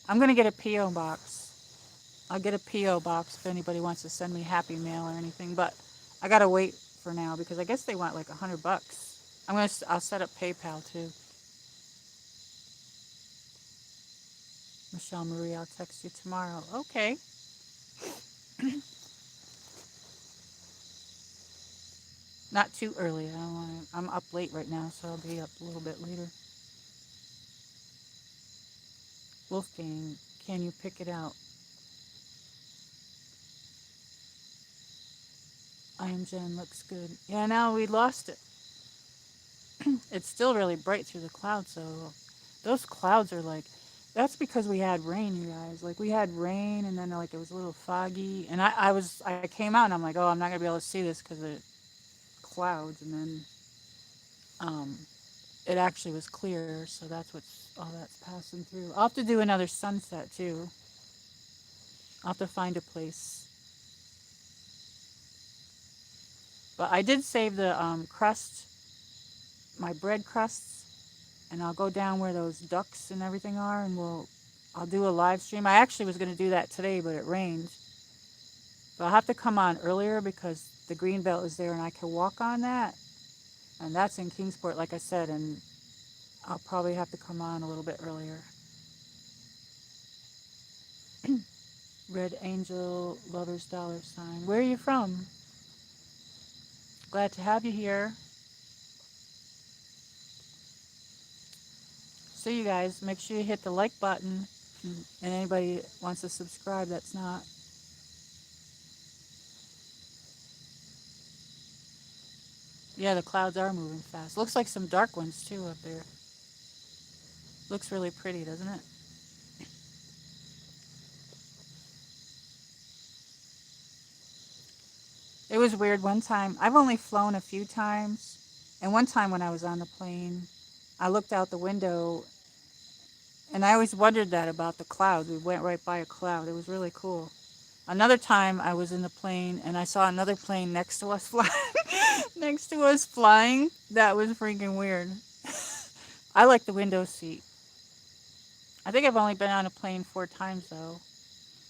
I'm gonna get a PO box. I'll get a PO box if anybody wants to send me happy mail or anything. But I gotta wait for now because I guess they want like $100. I'll set up PayPal too. Michelle Marie, I'll text you tomorrow. Okay. Not too early. I don't want to. I'm up late right now, so I'll be up a little bit later. Wolfgang, can you pick it out? I am Jen. Looks good. Yeah, now we lost it. It's still really bright through the clouds, so those clouds are like. That's because we had rain, you guys. Like we had rain, and then like it was a little foggy, and I came out and I'm like, oh, I'm not gonna be able to see this because of clouds, and then um, it actually was clear, so that's what's all that's passing through. I'll have to do another sunset too. I'll have to find a place. But I did save the crust, my bread crusts. and I'll go down where those ducks and everything are, and I'll do a live stream. I actually was going to do that today, but it rained. But I'll have to come on earlier because the green belt is there and I can walk on that. And that's in Kingsport, like I said, and I'll probably have to come on a little bit earlier. Red Angel Lovers dollar sign. Where are you from? Glad to have you here. So you guys, make sure you hit the like button. And anybody wants to subscribe that's not. Yeah, the clouds are moving fast. Looks like some dark ones too up there. Looks really pretty, doesn't it? It was weird one time. I've only flown a few times. And one time when I was on the plane, I looked out the window and I always wondered that about the clouds. We went right by a cloud. It was really cool. Another time I was in the plane and I saw another plane next to us flying. Next to us flying. That was freaking weird. I like the window seat. I think I've only been on a plane 4 times though.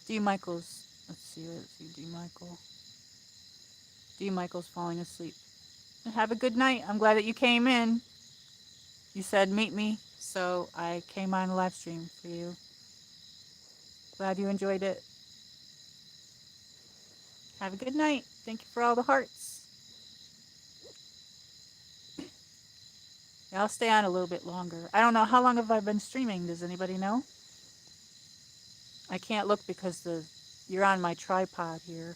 D. Michael's. Let's see. D. Michael. D. Michael's falling asleep. Have a good night. I'm glad that you came in. You said meet me, so I came on a live stream for you. Glad you enjoyed it. Have a good night. Thank you for all the hearts. Yeah, I'll stay on a little bit longer. I don't know how long have I been streaming. Does anybody know? I can't look because you're on my tripod here.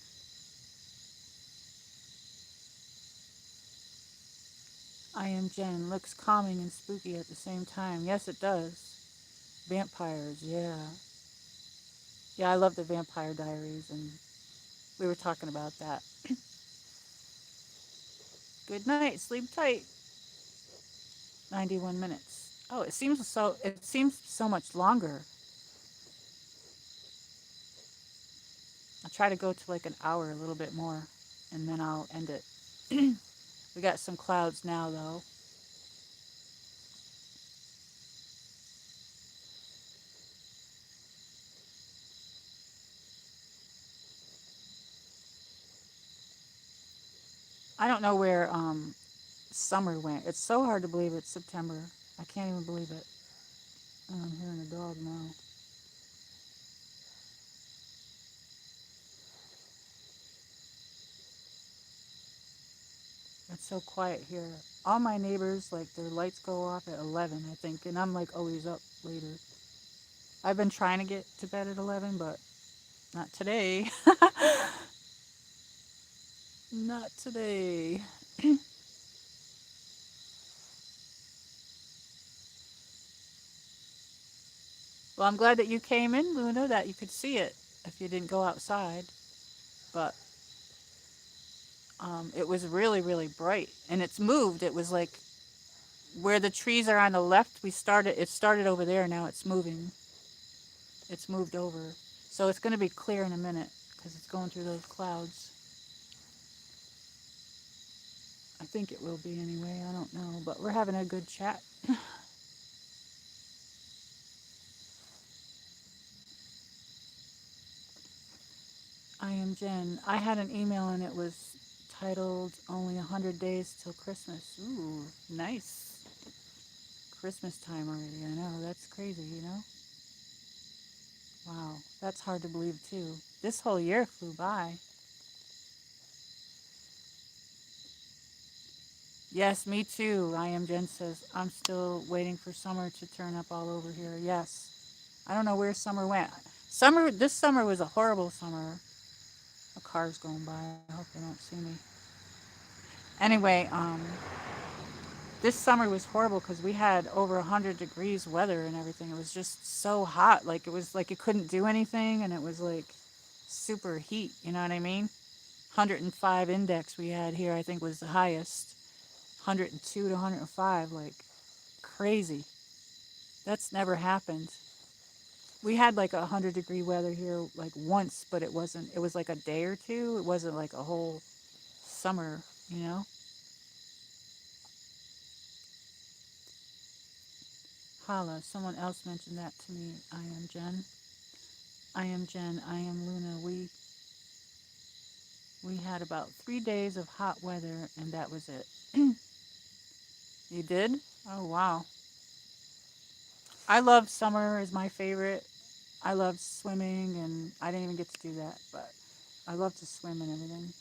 I am Jen. Looks calming and spooky at the same time. Yes, it does. Vampires, yeah. Yeah, I love the Vampire Diaries, and we were talking about that. Good night. Sleep tight. 91 minutes. Oh, it seems so much longer. I'll try to go to like an hour, a little bit more, and then I'll end it. We got some clouds now, though. I don't know where summer went. It's so hard to believe it's September. I can't even believe it. Oh, I'm hearing a dog now. It's so quiet here. All my neighbors, like, their lights go off at 11, I think, and I'm like always up later. I've been trying to get to bed at 11, but not today. Not today. Well, I'm glad that you came in, Luna, that you could see it if you didn't go outside. But it was really, really bright, and it's moved. It was like where the trees are on the left. It started over there. Now it's moving. It's moved over, so it's going to be clear in a minute because it's going through those clouds. I think it will be anyway. I don't know, but we're having a good chat. I am Jen. I had an email and it was titled "Only 100 Days Till Christmas." Ooh, nice. Christmas time already. I know that's crazy. Wow, that's hard to believe too. This whole year flew by. Yes, me too. I am Jen says, I'm still waiting for summer to turn up all over here. Yes. I don't know where summer went. This summer was a horrible summer. A car's going by. I hope they don't see me. Anyway, this summer was horrible because we had over 100 degrees weather and everything. It was just so hot. Like, it was like you couldn't do anything, and it was like super heat. You know what I mean? 105 index we had here, I think, was the highest. 102 to 105, like crazy. That's never happened. We had like 100-degree weather here like once, but it wasn't. It was like a day or two. It wasn't like a whole summer. Hala, someone else mentioned that to me. I am Jen. I am Jen. I am Luna. We had about 3 days of hot weather, and that was it. You did? Oh wow. I love summer is my favorite. I love swimming, and I didn't even get to do that, but I love to swim and everything.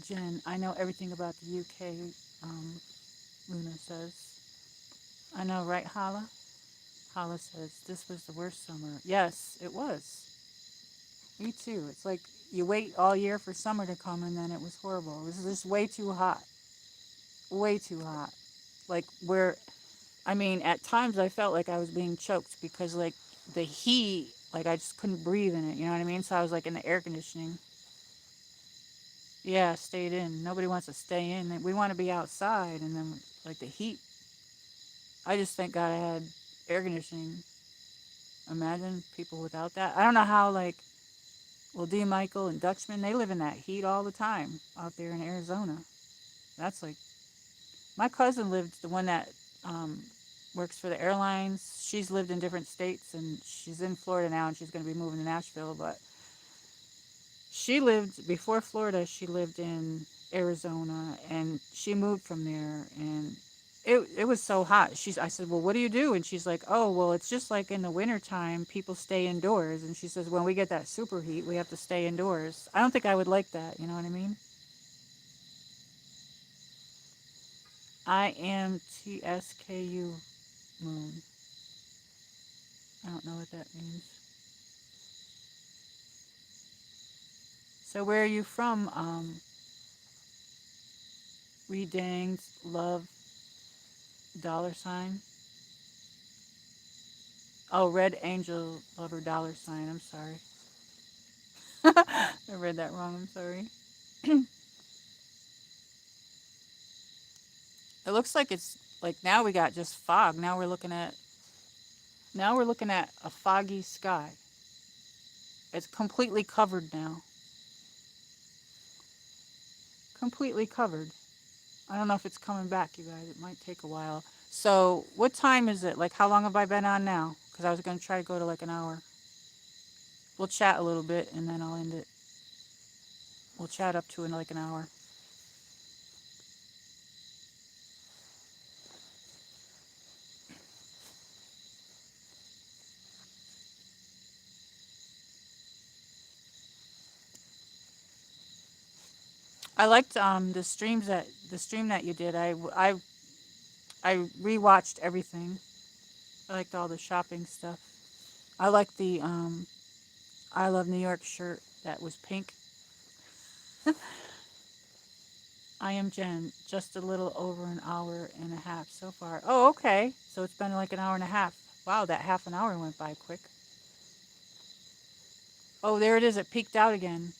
Jen, I know everything about the UK. Um, Luna says. I know, right, Hala? Hala says this was the worst summer. Yes, it was. Me too. It's like you wait all year for summer to come, and then it was horrible. It was just way too hot. Way too hot. Like where I mean, at times I felt like I was being choked because like the heat, like I just couldn't breathe in it. You know what I mean? So I was like in the air conditioning. Yeah, stayed in. Nobody wants to stay in. We want to be outside, and then like the heat. I just thank God I had air conditioning. Imagine people without that. I don't know how like well D Michael and Dutchman they live in that heat all the time out there in Arizona. That's like my cousin lived the one that um, works for the airlines. She's lived in different states and she's in Florida now and she's going to be moving to Nashville. But she lived before Florida. She lived in Arizona and she moved from there and it was so hot. I said, well, what do you do? And she's like, oh, well, it's just like in the wintertime, people stay indoors. And she says, when we get that super heat, we have to stay indoors. I don't think I would like that. You know what I mean? I am TSKU moon. I don't know what that means. So where are you from? Redangs love dollar sign. Oh, Red Angel lover dollar sign. I'm sorry. I read that wrong. I'm sorry. It looks like it's like now we got just fog. Now we're looking at a foggy sky. It's completely covered now. Completely covered. I don't know if it's coming back, you guys. It might take a while. So, what time is it? Like, how long have I been on now? Because I was going to try to go to like an hour. We'll chat a little bit and then I'll end it. We'll chat up to in like an hour. I liked the stream that you did. I rewatched everything. I liked all the shopping stuff. I liked the I love New York shirt that was pink. I am Jen. Just a little over an hour and a half so far. Oh, okay. So it's been like an hour and a half. Wow, that half an hour went by quick. Oh, there it is. It peaked out again.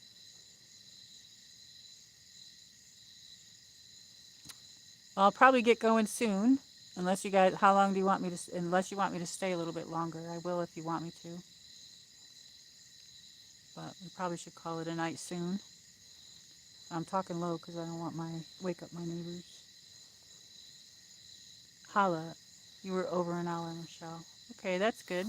Well, I'll probably get going soon. Unless you guys, how long do you want me to? Unless you want me to stay a little bit longer, I will if you want me to. But we probably should call it a night soon. I'm talking low because I don't want my wake up my neighbors. Holla, you were over an hour, Michelle. Okay, that's good.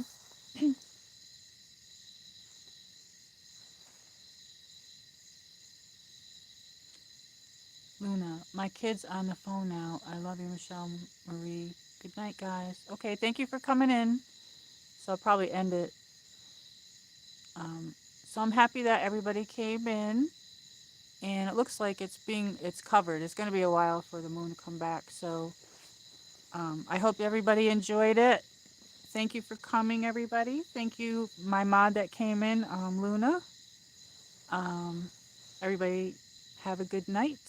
Luna, my kid's on the phone now. I love you, Michelle Marie. Good night, guys. Okay, thank you for coming in. So I'll probably end it. Um, so I'm happy that everybody came in, and it looks like it's covered. It's going to be a while for the moon to come back. So I hope everybody enjoyed it. Thank you for coming, everybody. Thank you, my mod that came in, Luna. Um, everybody, have a good night.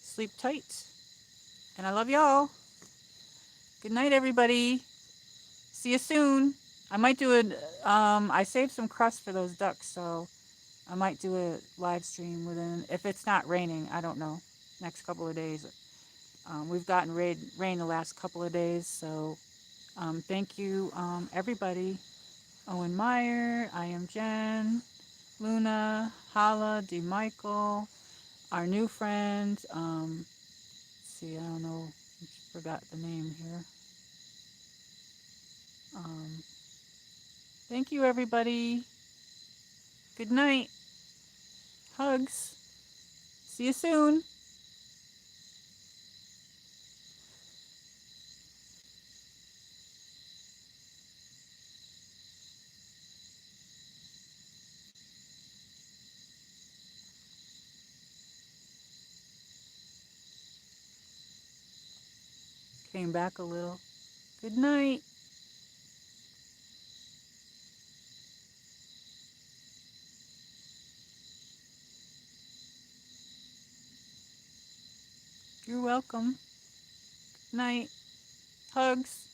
Sleep tight, and I love y'all. Good night, everybody. See you soon. I might do it. I saved some crust for those ducks, so I might do a live stream within, if it's not raining, I don't know, next couple of days. We've gotten rain the last couple of days, so thank you, everybody. Owen Meyer, I am Jen, Luna, Hala, D. Michael, our new friend. See, I don't know, I forgot the name here. Um, Thank you, everybody. Good night. Hugs. See you soon. Came back a little. Good night. You're welcome. Night. Hugs.